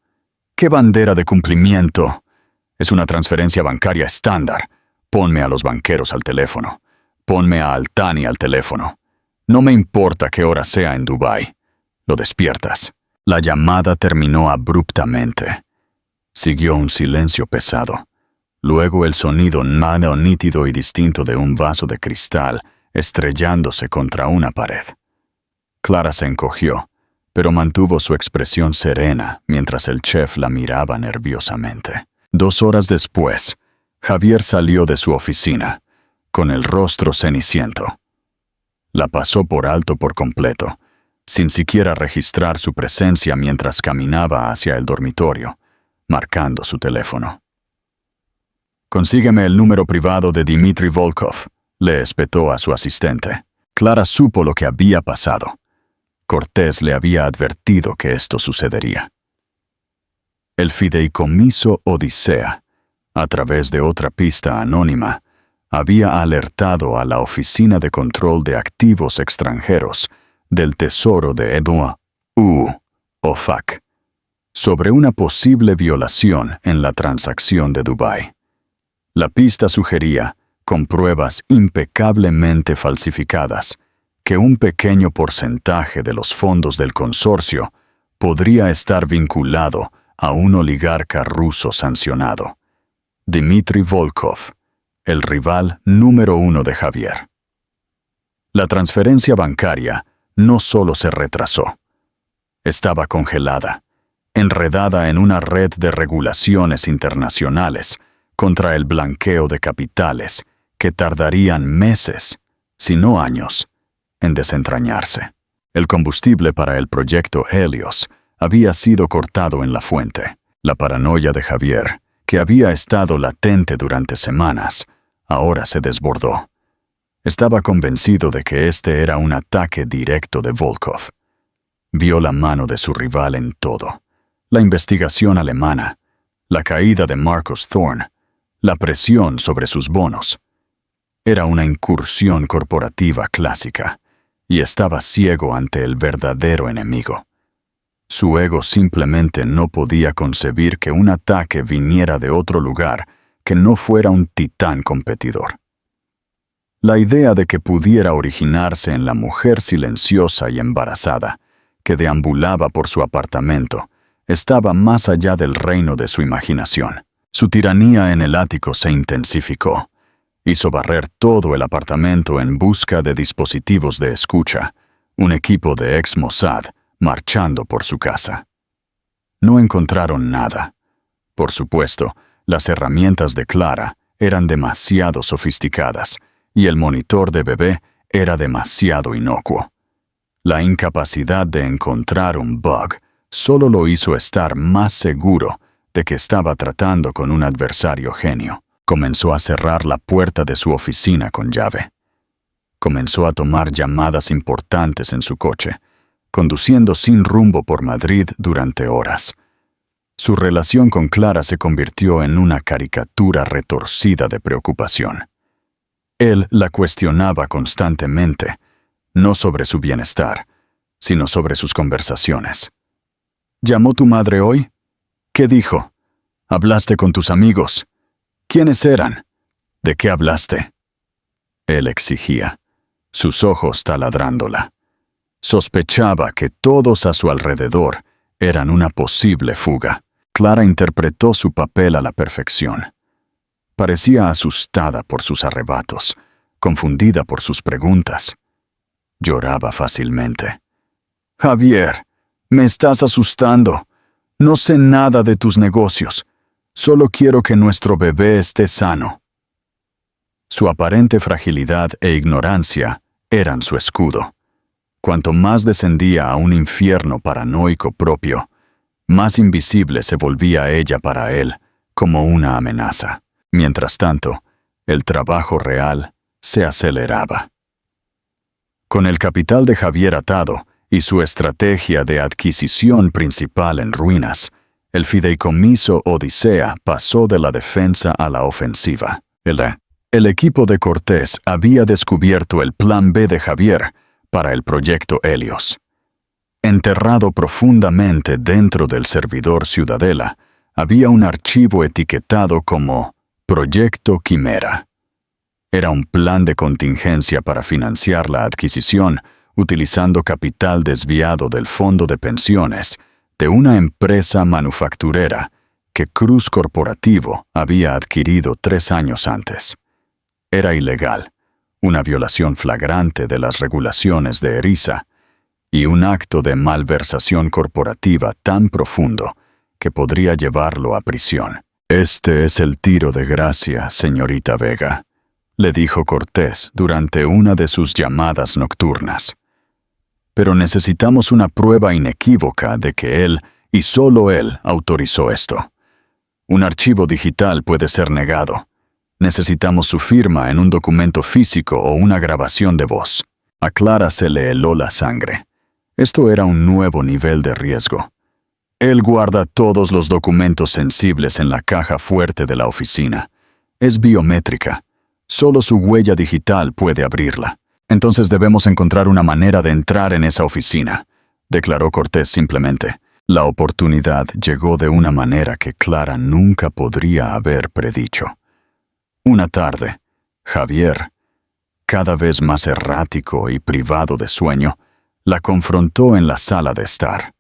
¿Qué bandera de cumplimiento? Es una transferencia bancaria estándar. Ponme a los banqueros al teléfono. Ponme a Al-Thani al teléfono. No me importa qué hora sea en Dubái. Lo despiertas. La llamada terminó abruptamente. Siguió un silencio pesado. Luego el sonido nada nítido y distinto de un vaso de cristal estrellándose contra una pared. Clara se encogió, pero mantuvo su expresión serena mientras el chef la miraba nerviosamente. 2 horas después, Javier salió de su oficina, con el rostro ceniciento. La pasó por alto por completo, sin siquiera registrar su presencia mientras caminaba hacia el dormitorio, marcando su teléfono. «Consígueme el número privado de Dmitry Volkov», le espetó a su asistente. Clara supo lo que había pasado. Cortés le había advertido que esto sucedería. El fideicomiso Odisea, a través de otra pista anónima, había alertado a la Oficina de Control de Activos Extranjeros del Tesoro de Edouard OFAC sobre una posible violación en la transacción de Dubái. La pista sugería, con pruebas impecablemente falsificadas, que un pequeño porcentaje de los fondos del consorcio podría estar vinculado a un oligarca ruso sancionado, Dmitry Volkov, el rival número 1 de Javier. La transferencia bancaria no solo se retrasó, estaba congelada, enredada en una red de regulaciones internacionales contra el blanqueo de capitales que tardarían meses, si no años, en desentrañarse. El combustible para el proyecto Helios había sido cortado en la fuente. La paranoia de Javier, que había estado latente durante semanas, ahora se desbordó. Estaba convencido de que este era un ataque directo de Volkov. Vio la mano de su rival en todo. La investigación alemana, la caída de Marcus Thorne, la presión sobre sus bonos. Era una incursión corporativa clásica, y estaba ciego ante el verdadero enemigo. Su ego simplemente no podía concebir que un ataque viniera de otro lugar que no fuera un titán competidor. La idea de que pudiera originarse en la mujer silenciosa y embarazada que deambulaba por su apartamento estaba más allá del reino de su imaginación. Su tiranía en el ático se intensificó. Hizo barrer todo el apartamento en busca de dispositivos de escucha, un equipo de ex-Mossad marchando por su casa. No encontraron nada. Por supuesto, las herramientas de Clara eran demasiado sofisticadas y el monitor de bebé era demasiado inocuo. La incapacidad de encontrar un bug solo lo hizo estar más seguro de que estaba tratando con un adversario genio. Comenzó a cerrar la puerta de su oficina con llave. Comenzó a tomar llamadas importantes en su coche, conduciendo sin rumbo por Madrid durante horas. Su relación con Clara se convirtió en una caricatura retorcida de preocupación. Él la cuestionaba constantemente, no sobre su bienestar, sino sobre sus conversaciones. ¿Llamó tu madre hoy? ¿Qué dijo? ¿Hablaste con tus amigos? ¿Quiénes eran? ¿De qué hablaste? Él exigía, sus ojos taladrándola. Sospechaba que todos a su alrededor eran una posible fuga. Clara interpretó su papel a la perfección. Parecía asustada por sus arrebatos, confundida por sus preguntas. Lloraba fácilmente. Javier, me estás asustando. No sé nada de tus negocios. Solo quiero que nuestro bebé esté sano. Su aparente fragilidad e ignorancia eran su escudo. Cuanto más descendía a un infierno paranoico propio, más invisible se volvía ella para él, como una amenaza. Mientras tanto, el trabajo real se aceleraba. Con el capital de Javier atado y su estrategia de adquisición principal en ruinas, el fideicomiso Odisea pasó de la defensa a la ofensiva. El equipo de Cortés había descubierto el plan B de Javier para el proyecto Helios. Enterrado profundamente dentro del servidor Ciudadela, había un archivo etiquetado como Proyecto Quimera. Era un plan de contingencia para financiar la adquisición utilizando capital desviado del fondo de pensiones de una empresa manufacturera que Cruz Corporativo había adquirido 3 años antes. Era ilegal, una violación flagrante de las regulaciones de ERISA y un acto de malversación corporativa tan profundo que podría llevarlo a prisión. Este es el tiro de gracia, señorita Vega, le dijo Cortés durante una de sus llamadas nocturnas. Pero necesitamos una prueba inequívoca de que él, y solo él, autorizó esto. Un archivo digital puede ser negado. Necesitamos su firma en un documento físico o una grabación de voz. A Clara se le heló la sangre. Esto era un nuevo nivel de riesgo. Él guarda todos los documentos sensibles en la caja fuerte de la oficina. Es biométrica. Solo su huella digital puede abrirla. Entonces debemos encontrar una manera de entrar en esa oficina, declaró Cortés simplemente. La oportunidad llegó de una manera que Clara nunca podría haber predicho. Una tarde, Javier, cada vez más errático y privado de sueño, la confrontó en la sala de estar.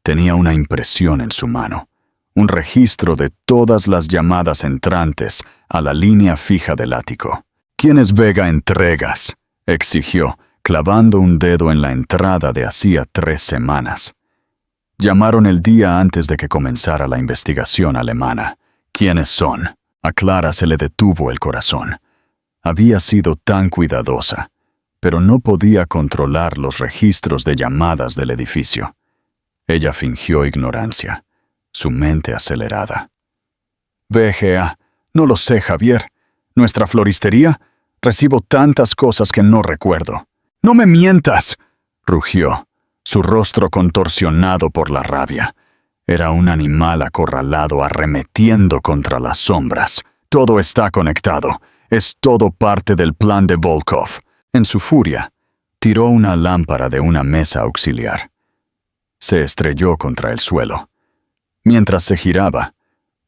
Tenía una impresión en su mano, un registro de todas las llamadas entrantes a la línea fija del ático. ¿Quién es Vega Entregas?, exigió, clavando un dedo en la entrada de hacía 3 semanas. Llamaron el día antes de que comenzara la investigación alemana. ¿Quiénes son? A Clara se le detuvo el corazón. Había sido tan cuidadosa, pero no podía controlar los registros de llamadas del edificio. Ella fingió ignorancia, su mente acelerada. VGA, no lo sé, Javier. ¿Nuestra floristería? Recibo tantas cosas que no recuerdo. ¡No me mientas!, rugió, su rostro contorsionado por la rabia. Era un animal acorralado arremetiendo contra las sombras. Todo está conectado. Es todo parte del plan de Volkov. En su furia, tiró una lámpara de una mesa auxiliar. Se estrelló contra el suelo. Mientras se giraba,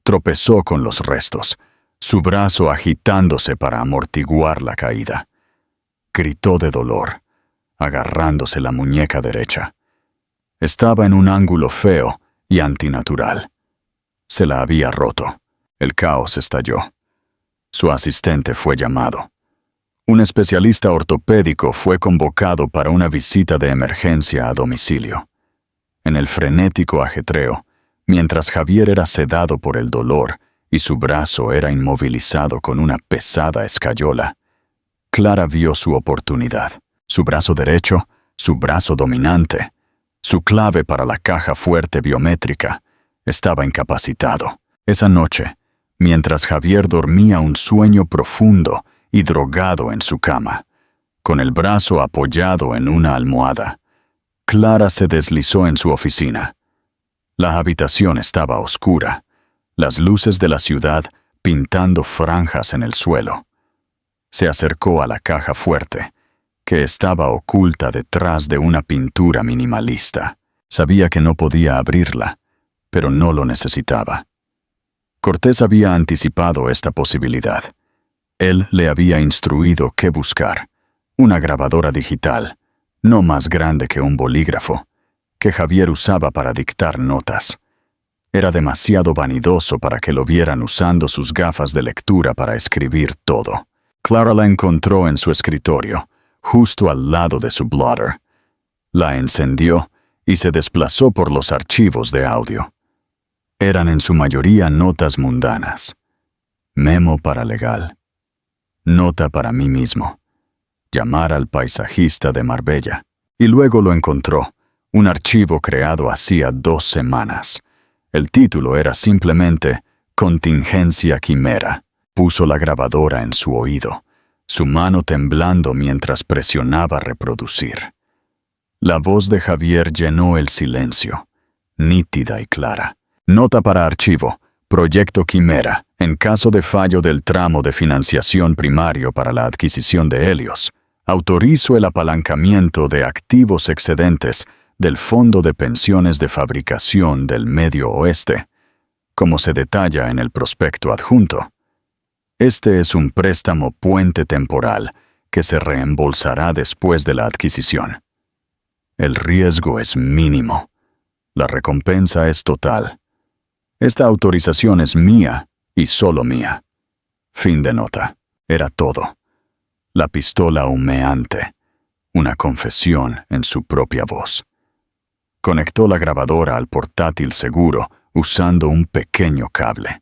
tropezó con los restos, su brazo agitándose para amortiguar la caída. Gritó de dolor, agarrándose la muñeca derecha. Estaba en un ángulo feo y antinatural. Se la había roto. El caos estalló. Su asistente fue llamado. Un especialista ortopédico fue convocado para una visita de emergencia a domicilio. En el frenético ajetreo, mientras Javier era sedado por el dolor y su brazo era inmovilizado con una pesada escayola, Clara vio su oportunidad. Su brazo derecho, su brazo dominante, su clave para la caja fuerte biométrica, estaba incapacitado. Esa noche, mientras Javier dormía un sueño profundo y drogado en su cama, con el brazo apoyado en una almohada, Clara se deslizó en su oficina. La habitación estaba oscura, las luces de la ciudad pintando franjas en el suelo. Se acercó a la caja fuerte, que estaba oculta detrás de una pintura minimalista. Sabía que no podía abrirla, pero no lo necesitaba. Cortés había anticipado esta posibilidad. Él le había instruido qué buscar: una grabadora digital, no más grande que un bolígrafo, que Javier usaba para dictar notas. Era demasiado vanidoso para que lo vieran usando sus gafas de lectura para escribir todo. Clara la encontró en su escritorio, justo al lado de su blotter. La encendió y se desplazó por los archivos de audio. Eran en su mayoría notas mundanas. Memo paralegal. Nota para mí mismo. Llamar al paisajista de Marbella. Y luego lo encontró, un archivo creado hacía 2 semanas. El título era simplemente Contingencia Quimera. Puso la grabadora en su oído, su mano temblando mientras presionaba reproducir. La voz de Javier llenó el silencio, nítida y clara. Nota para archivo. Proyecto Quimera. En caso de fallo del tramo de financiación primario para la adquisición de Helios, autorizo el apalancamiento de activos excedentes del Fondo de Pensiones de Fabricación del Medio Oeste, como se detalla en el prospecto adjunto. Este es un préstamo puente temporal que se reembolsará después de la adquisición. El riesgo es mínimo. La recompensa es total. Esta autorización es mía y solo mía. Fin de nota. Era todo. La pistola humeante. Una confesión en su propia voz. Conectó la grabadora al portátil seguro usando un pequeño cable.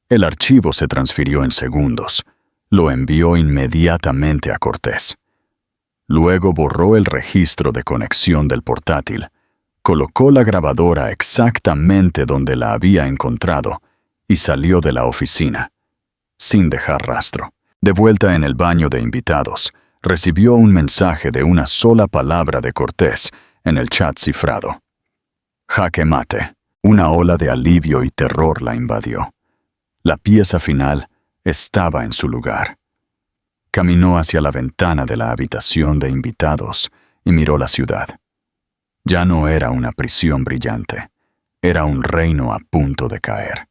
El archivo se transfirió en segundos. Lo envió inmediatamente a Cortés. Luego borró el registro de conexión del portátil, colocó la grabadora exactamente donde la había encontrado y salió de la oficina, sin dejar rastro. De vuelta en el baño de invitados, recibió un mensaje de una sola palabra de Cortés en el chat cifrado. Jaque mate. Una ola de alivio y terror la invadió. La pieza final estaba en su lugar. Caminó hacia la ventana de la habitación de invitados y miró la ciudad. Ya no era una prisión brillante, era un reino a punto de caer.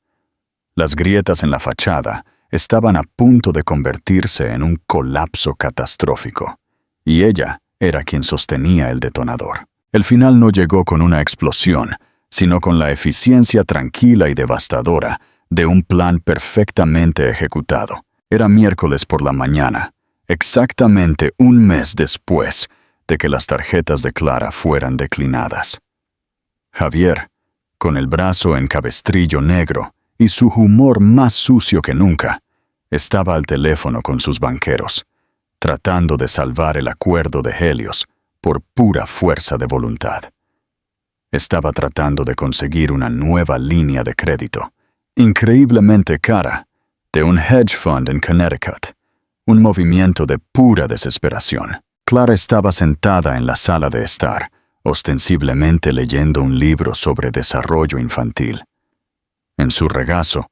Las grietas en la fachada estaban a punto de convertirse en un colapso catastrófico, y ella era quien sostenía el detonador. El final no llegó con una explosión, sino con la eficiencia tranquila y devastadora de un plan perfectamente ejecutado. Era miércoles por la mañana, exactamente un mes después de que las tarjetas de Clara fueran declinadas. Javier, con el brazo en cabestrillo negro y su humor más sucio que nunca, estaba al teléfono con sus banqueros, tratando de salvar el acuerdo de Helios por pura fuerza de voluntad. Estaba tratando de conseguir una nueva línea de crédito, increíblemente cara, de un hedge fund en Connecticut, un movimiento de pura desesperación. Clara estaba sentada en la sala de estar, ostensiblemente leyendo un libro sobre desarrollo infantil. En su regazo,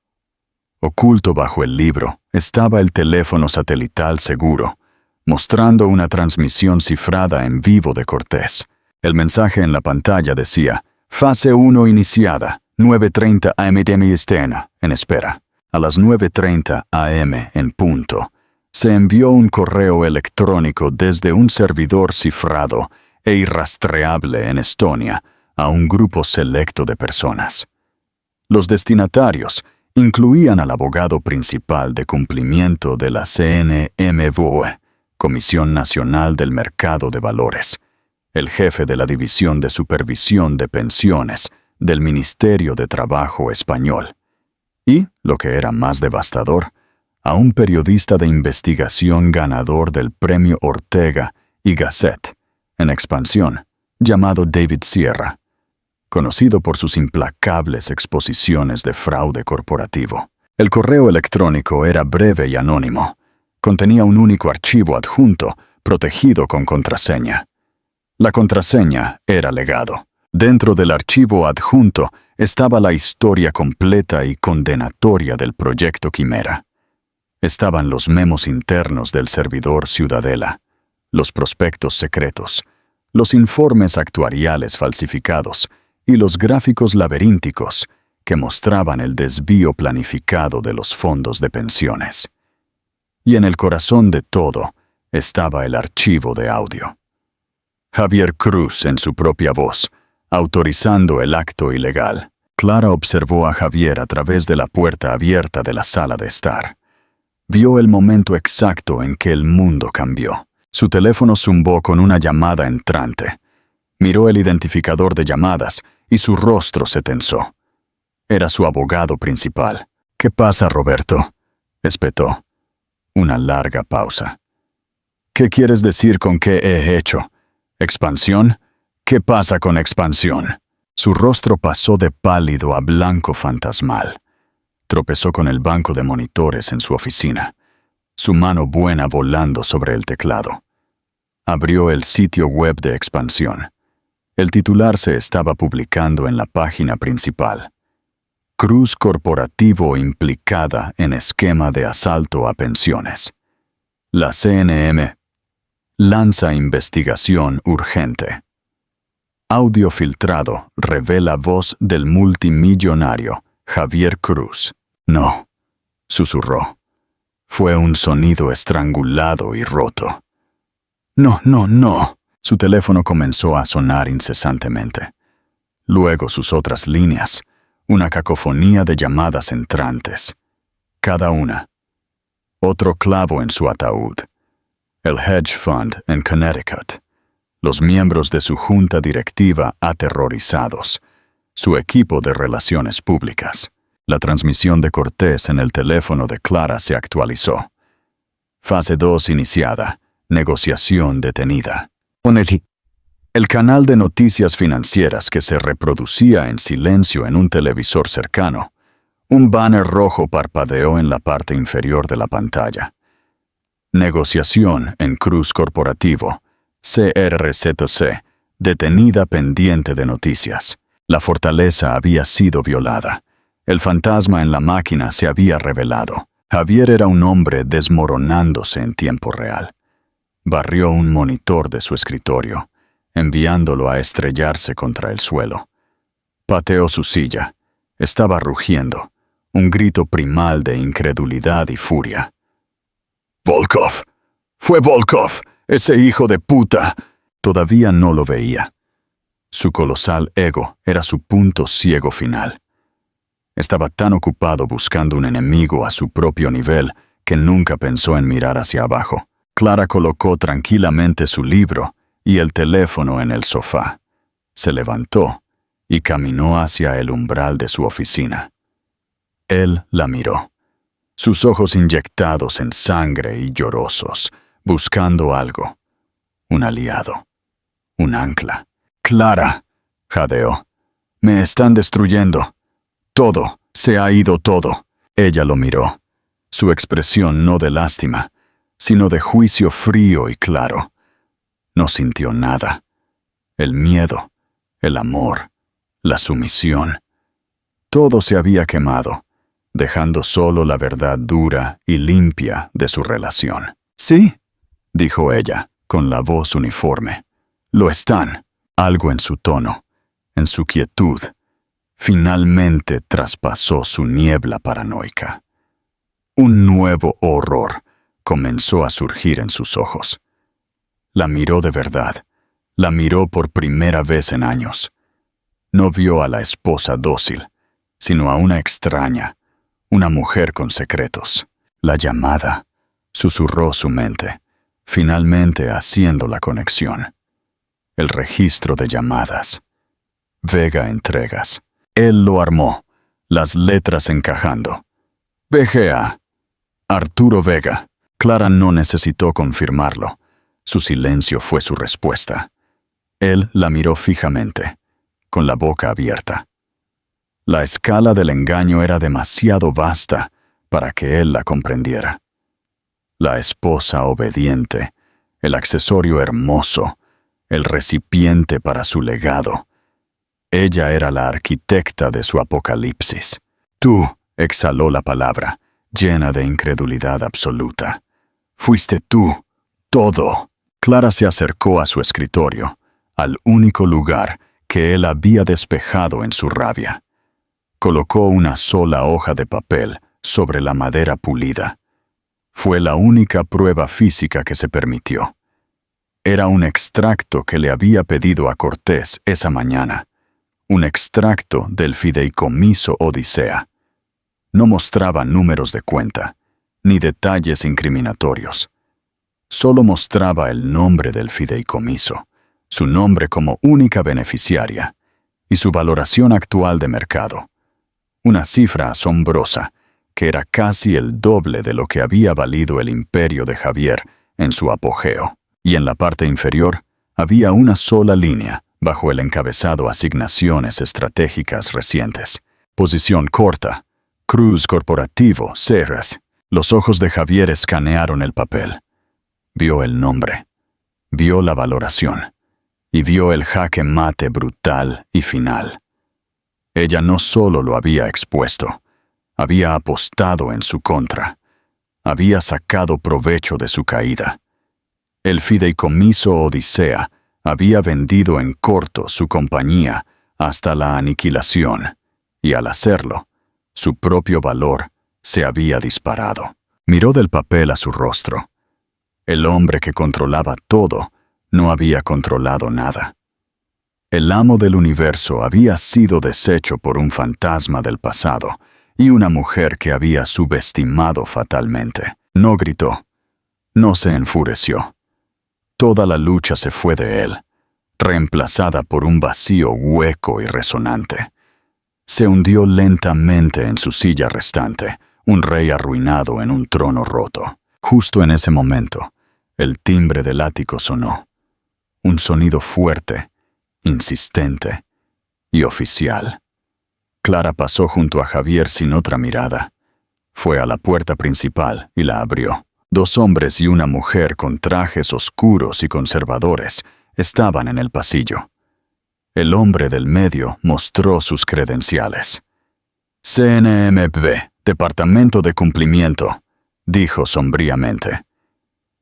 oculto bajo el libro, estaba el teléfono satelital seguro, mostrando una transmisión cifrada en vivo de Cortés. El mensaje en la pantalla decía: Fase 1 iniciada, 9:30 am Estena, en espera. A las 9:30 am en punto, se envió un correo electrónico desde un servidor cifrado e irrastreable en Estonia a un grupo selecto de personas. Los destinatarios incluían al abogado principal de cumplimiento de la CNMV, Comisión Nacional del Mercado de Valores, el jefe de la División de Supervisión de Pensiones del Ministerio de Trabajo español, y, lo que era más devastador, a un periodista de investigación ganador del Premio Ortega y Gasset, en expansión, llamado David Sierra, conocido por sus implacables exposiciones de fraude corporativo. El correo electrónico era breve y anónimo. Contenía un único archivo adjunto, protegido con contraseña. La contraseña era legado. Dentro del archivo adjunto estaba la historia completa y condenatoria del proyecto Quimera. Estaban los memos internos del servidor Ciudadela, los prospectos secretos, los informes actuariales falsificados y los gráficos laberínticos que mostraban el desvío planificado de los fondos de pensiones. Y en el corazón de todo estaba el archivo de audio. Javier Cruz, en su propia voz, autorizando el acto ilegal. Clara observó a Javier a través de la puerta abierta de la sala de estar. Vio el momento exacto en que el mundo cambió. Su teléfono zumbó con una llamada entrante. Miró el identificador de llamadas y su rostro se tensó. Era su abogado principal. «¿Qué pasa, Roberto?», espetó. Una larga pausa. «¿Qué quieres decir con qué he hecho? ¿Expansión? ¿Qué pasa con expansión?». Su rostro pasó de pálido a blanco fantasmal. Tropezó con el banco de monitores en su oficina, su mano buena volando sobre el teclado. Abrió el sitio web de expansión. El titular se estaba publicando en la página principal. Cruz Corporativo implicada en esquema de asalto a pensiones. La CNM lanza investigación urgente. Audio filtrado revela voz del multimillonario Javier Cruz. «No», susurró. Fue un sonido estrangulado y roto. «No, no, no». Su teléfono comenzó a sonar incesantemente. Luego sus otras líneas, una cacofonía de llamadas entrantes. Cada una. Otro clavo en su ataúd. El hedge fund en Connecticut. Los miembros de su junta directiva aterrorizados. Su equipo de relaciones públicas. La transmisión de Cortés en el teléfono de Clara se actualizó. Fase 2 iniciada. Negociación detenida. El canal de noticias financieras que se reproducía en silencio en un televisor cercano. Un banner rojo parpadeó en la parte inferior de la pantalla. Negociación en Cruz Corporativo. CRZC. Detenida pendiente de noticias. La fortaleza había sido violada. El fantasma en la máquina se había revelado. Javier era un hombre desmoronándose en tiempo real. Barrió un monitor de su escritorio, enviándolo a estrellarse contra el suelo. Pateó su silla. Estaba rugiendo, un grito primal de incredulidad y furia. «Volkov. Fue Volkov, ese hijo de puta». Todavía no lo veía. Su colosal ego era su punto ciego final. Estaba tan ocupado buscando un enemigo a su propio nivel que nunca pensó en mirar hacia abajo. Clara colocó tranquilamente su libro y el teléfono en el sofá. Se levantó y caminó hacia el umbral de su oficina. Él la miró, sus ojos inyectados en sangre y llorosos, buscando algo. Un aliado. Un ancla. «Clara», jadeó. «Me están destruyendo. Todo. Se ha ido todo». Ella lo miró. Su expresión no de lástima, sino de juicio frío y claro. No sintió nada. El miedo, el amor, la sumisión. Todo se había quemado, dejando solo la verdad dura y limpia de su relación. «Sí», dijo ella, con la voz uniforme. «Lo están». Algo en su tono, en su quietud, finalmente traspasó su niebla paranoica. Un nuevo horror comenzó a surgir en sus ojos. La miró de verdad, la miró por primera vez en años. No vio a la esposa dócil, sino a una extraña, una mujer con secretos. «La llamada», susurró su mente, finalmente haciendo la conexión. El registro de llamadas. Vega Entregas. Él lo armó, las letras encajando. VGA. Arturo Vega. Clara no necesitó confirmarlo. Su silencio fue su respuesta. Él la miró fijamente, con la boca abierta. La escala del engaño era demasiado vasta para que él la comprendiera. La esposa obediente, el accesorio hermoso, el recipiente para su legado. Ella era la arquitecta de su apocalipsis. Tú, exhaló la palabra, llena de incredulidad absoluta. Fuiste tú, todo. Clara se acercó a su escritorio, al único lugar que él había despejado en su rabia. Colocó una sola hoja de papel sobre la madera pulida. Fue la única prueba física que se permitió. Era un extracto que le había pedido a Cortés esa mañana. Un extracto del fideicomiso Odisea. No mostraba números de cuenta, ni detalles incriminatorios. Solo mostraba el nombre del fideicomiso, su nombre como única beneficiaria, y su valoración actual de mercado. Una cifra asombrosa, que era casi el doble de lo que había valido el imperio de Javier en su apogeo. Y en la parte inferior había una sola línea, bajo el encabezado Asignaciones estratégicas recientes. Posición corta. Cruz Corporativo, Ceres. Los ojos de Javier escanearon el papel. Vio el nombre. Vio la valoración. Y vio el jaque mate brutal y final. Ella no solo lo había expuesto, había apostado en su contra. Había sacado provecho de su caída. El fideicomiso Odisea había vendido en corto su compañía hasta la aniquilación, y al hacerlo, su propio valor se había disparado. Miró del papel a su rostro. El hombre que controlaba todo no había controlado nada. El amo del universo había sido deshecho por un fantasma del pasado y una mujer que había subestimado fatalmente. No gritó. No se enfureció. Toda la lucha se fue de él, reemplazada por un vacío hueco y resonante. Se hundió lentamente en su silla restante, un rey arruinado en un trono roto. Justo en ese momento, el timbre del ático sonó. Un sonido fuerte, insistente y oficial. Clara pasó junto a Javier sin otra mirada. Fue a la puerta principal y la abrió. 2 hombres y una mujer con trajes oscuros y conservadores estaban en el pasillo. El hombre del medio mostró sus credenciales. CNMV, Departamento de Cumplimiento, dijo sombríamente.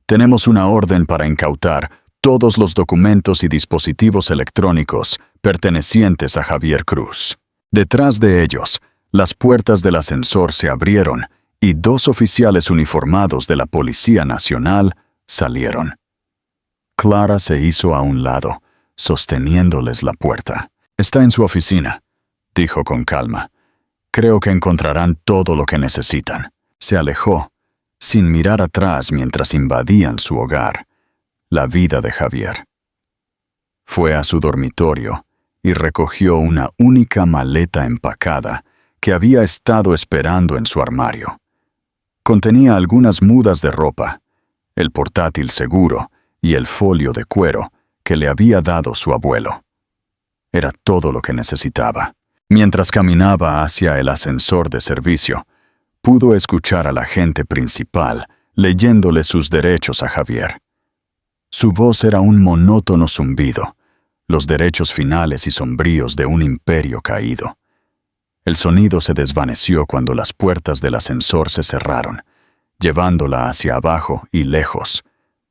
Tenemos una orden para incautar todos los documentos y dispositivos electrónicos pertenecientes a Javier Cruz. Detrás de ellos, las puertas del ascensor se abrieron y 2 oficiales uniformados de la Policía Nacional salieron. Clara se hizo a un lado, sosteniéndoles la puerta. Está en su oficina, dijo con calma. Creo que encontrarán todo lo que necesitan. Se alejó, sin mirar atrás mientras invadían su hogar, la vida de Javier. Fue a su dormitorio y recogió una única maleta empacada que había estado esperando en su armario. Contenía algunas mudas de ropa, el portátil seguro y el folio de cuero que le había dado su abuelo. Era todo lo que necesitaba. Mientras caminaba hacia el ascensor de servicio, pudo escuchar al agente principal leyéndole sus derechos a Javier. Su voz era un monótono zumbido, los derechos finales y sombríos de un imperio caído. El sonido se desvaneció cuando las puertas del ascensor se cerraron, llevándola hacia abajo y lejos,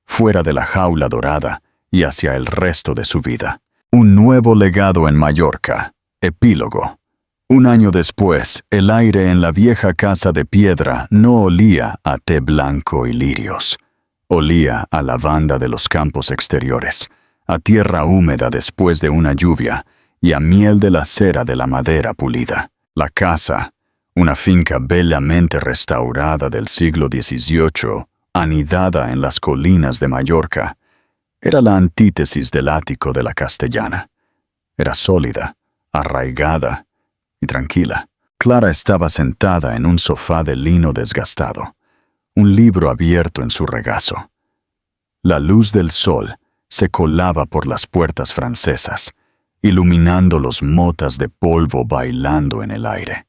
fuera de la jaula dorada y hacia el resto de su vida. Un nuevo legado en Mallorca. Epílogo. 1 año después, el aire en la vieja casa de piedra no olía a té blanco y lirios. Olía a lavanda de los campos exteriores, a tierra húmeda después de una lluvia y a miel de la cera de la madera pulida. La casa, una finca bellamente restaurada del siglo XVIII, anidada en las colinas de Mallorca, era la antítesis del ático de la Castellana. Era sólida, arraigada y tranquila. Clara estaba sentada en un sofá de lino desgastado, un libro abierto en su regazo. La luz del sol se colaba por las puertas francesas, iluminando los motas de polvo bailando en el aire.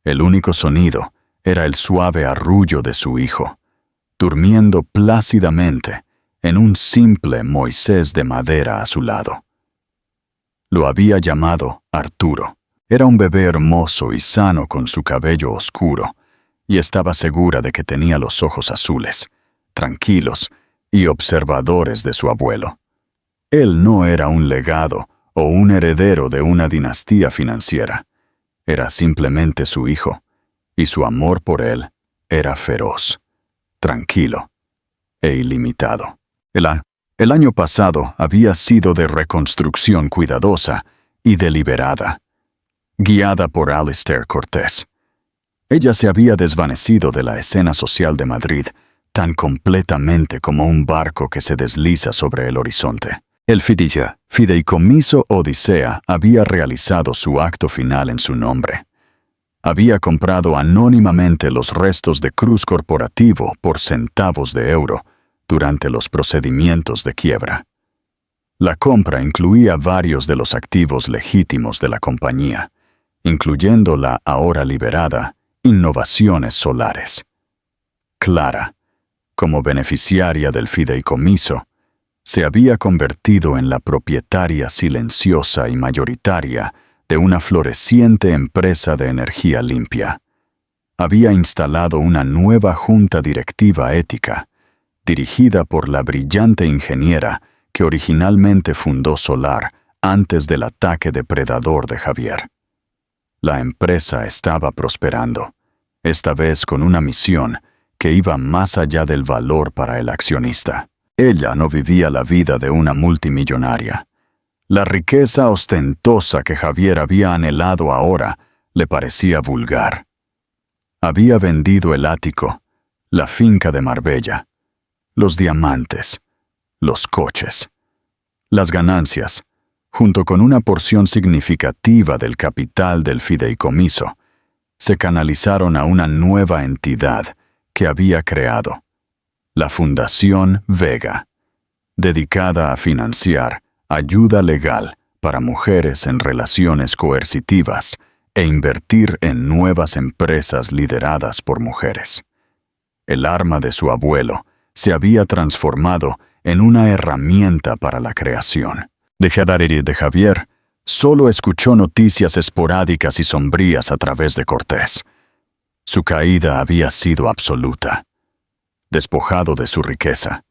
El único sonido era el suave arrullo de su hijo, durmiendo plácidamente en un simple Moisés de madera a su lado. Lo había llamado Arturo. Era un bebé hermoso y sano con su cabello oscuro, y estaba segura de que tenía los ojos azules, tranquilos y observadores de su abuelo. Él no era un legado o un heredero de una dinastía financiera. Era simplemente su hijo, y su amor por él era feroz, tranquilo e ilimitado. El año pasado había sido de reconstrucción cuidadosa y deliberada, guiada por Alistair Cortés. Ella se había desvanecido de la escena social de Madrid tan completamente como un barco que se desliza sobre el horizonte. El Fideicomiso Odisea había realizado su acto final en su nombre. Había comprado anónimamente los restos de Cruz Corporativo por centavos de euro durante los procedimientos de quiebra. La compra incluía varios de los activos legítimos de la compañía, incluyendo la ahora liberada Innovaciones Solares. Clara, como beneficiaria del fideicomiso, se había convertido en la propietaria silenciosa y mayoritaria de una floreciente empresa de energía limpia. Había instalado una nueva junta directiva ética, dirigida por la brillante ingeniera que originalmente fundó Solar antes del ataque depredador de Javier. La empresa estaba prosperando, esta vez con una misión que iba más allá del valor para el accionista. Ella no vivía la vida de una multimillonaria. La riqueza ostentosa que Javier había anhelado ahora le parecía vulgar. Había vendido el ático, la finca de Marbella, los diamantes, los coches. Las ganancias, junto con una porción significativa del capital del fideicomiso, se canalizaron a una nueva entidad que había creado, la Fundación Vega, dedicada a financiar ayuda legal para mujeres en relaciones coercitivas e invertir en nuevas empresas lideradas por mujeres. El arma de su abuelo se había transformado en una herramienta para la creación. De Javier solo escuchó noticias esporádicas y sombrías a través de Cortés. Su caída había sido absoluta. Despojado de su riqueza,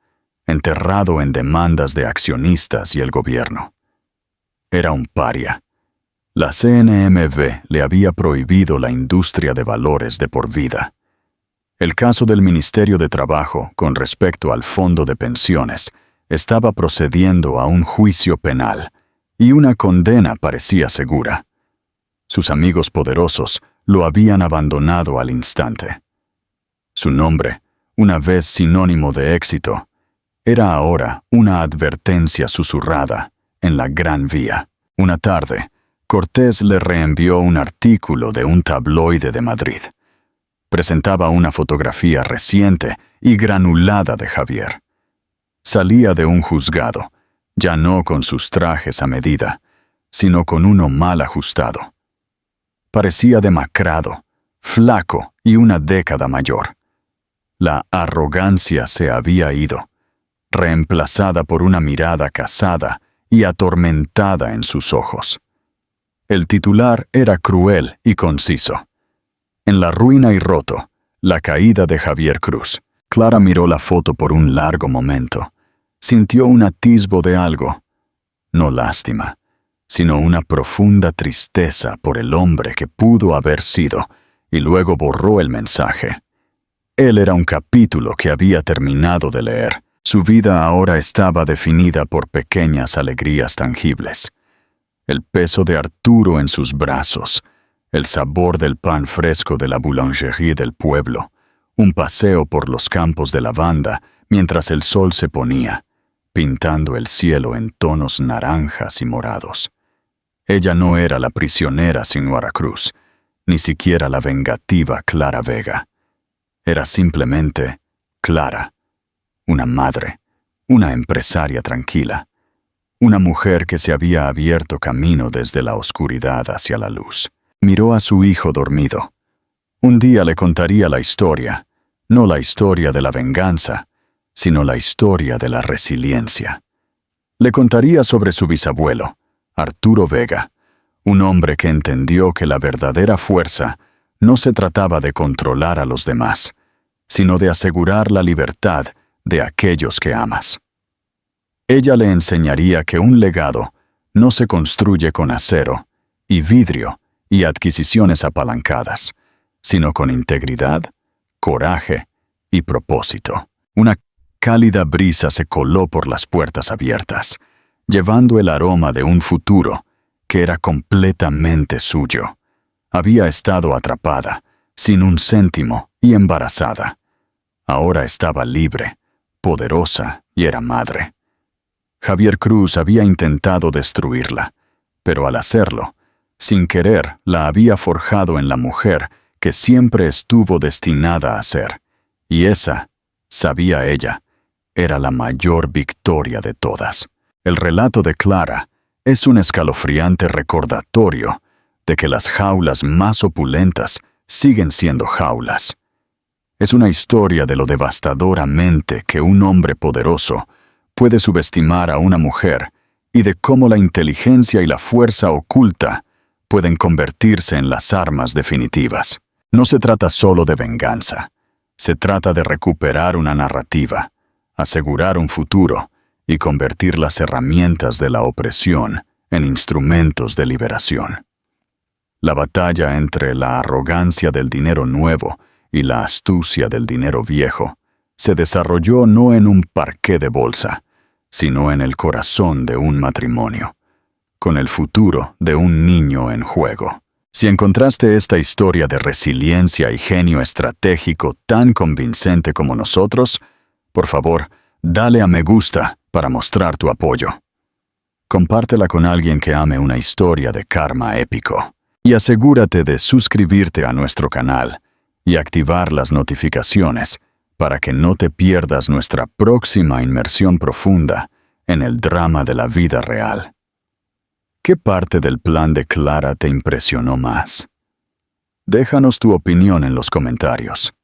enterrado en demandas de accionistas y el gobierno. Era un paria. La CNMV le había prohibido la industria de valores de por vida. El caso del Ministerio de Trabajo con respecto al fondo de pensiones estaba procediendo a un juicio penal y una condena parecía segura. Sus amigos poderosos lo habían abandonado al instante. Su nombre, una vez sinónimo de éxito, era ahora una advertencia susurrada en la Gran Vía. Una tarde, Cortés le reenvió un artículo de un tabloide de Madrid. Presentaba una fotografía reciente y granulada de Javier. Salía de un juzgado, ya no con sus trajes a medida, sino con uno mal ajustado. Parecía demacrado, flaco y una década mayor. La arrogancia se había ido, reemplazada por una mirada casada y atormentada en sus ojos. El titular era cruel y conciso. En la ruina y roto, la caída de Javier Cruz. Clara miró la foto por un largo momento. Sintió un atisbo de algo, no lástima, sino una profunda tristeza por el hombre que pudo haber sido, y luego borró el mensaje. Él era un capítulo que había terminado de leer. Su vida ahora estaba definida por pequeñas alegrías tangibles. El peso de Arturo en sus brazos, el sabor del pan fresco de la boulangerie del pueblo, un paseo por los campos de lavanda mientras el sol se ponía, pintando el cielo en tonos naranjas y morados. Ella no era la prisionera Señora Cruz, ni siquiera la vengativa Clara Vega. Era simplemente Clara, una madre, una empresaria tranquila, una mujer que se había abierto camino desde la oscuridad hacia la luz. Miró a su hijo dormido. Un día le contaría la historia, no la historia de la venganza, sino la historia de la resiliencia. Le contaría sobre su bisabuelo, Arturo Vega, un hombre que entendió que la verdadera fuerza no se trataba de controlar a los demás, sino de asegurar la libertad de aquellos que amas. Ella le enseñaría que un legado no se construye con acero y vidrio y adquisiciones apalancadas, sino con integridad, coraje y propósito. Una cálida brisa se coló por las puertas abiertas, llevando el aroma de un futuro que era completamente suyo. Había estado atrapada, sin un céntimo y embarazada. Ahora estaba libre, poderosa y era madre. Javier Cruz había intentado destruirla, pero al hacerlo, sin querer, la había forjado en la mujer que siempre estuvo destinada a ser, y esa, sabía ella, era la mayor victoria de todas. El relato de Clara es un escalofriante recordatorio de que las jaulas más opulentas siguen siendo jaulas. Es una historia de lo devastadoramente que un hombre poderoso puede subestimar a una mujer y de cómo la inteligencia y la fuerza oculta pueden convertirse en las armas definitivas. No se trata solo de venganza. Se trata de recuperar una narrativa, asegurar un futuro y convertir las herramientas de la opresión en instrumentos de liberación. La batalla entre la arrogancia del dinero nuevo y la astucia del dinero viejo se desarrolló no en un parqué de bolsa, sino en el corazón de un matrimonio, con el futuro de un niño en juego. Si encontraste esta historia de resiliencia y genio estratégico tan convincente como nosotros, por favor, dale a me gusta para mostrar tu apoyo. Compártela con alguien que ame una historia de karma épico. Y asegúrate de suscribirte a nuestro canal y activar las notificaciones para que no te pierdas nuestra próxima inmersión profunda en el drama de la vida real. ¿Qué parte del plan de Clara te impresionó más? Déjanos tu opinión en los comentarios.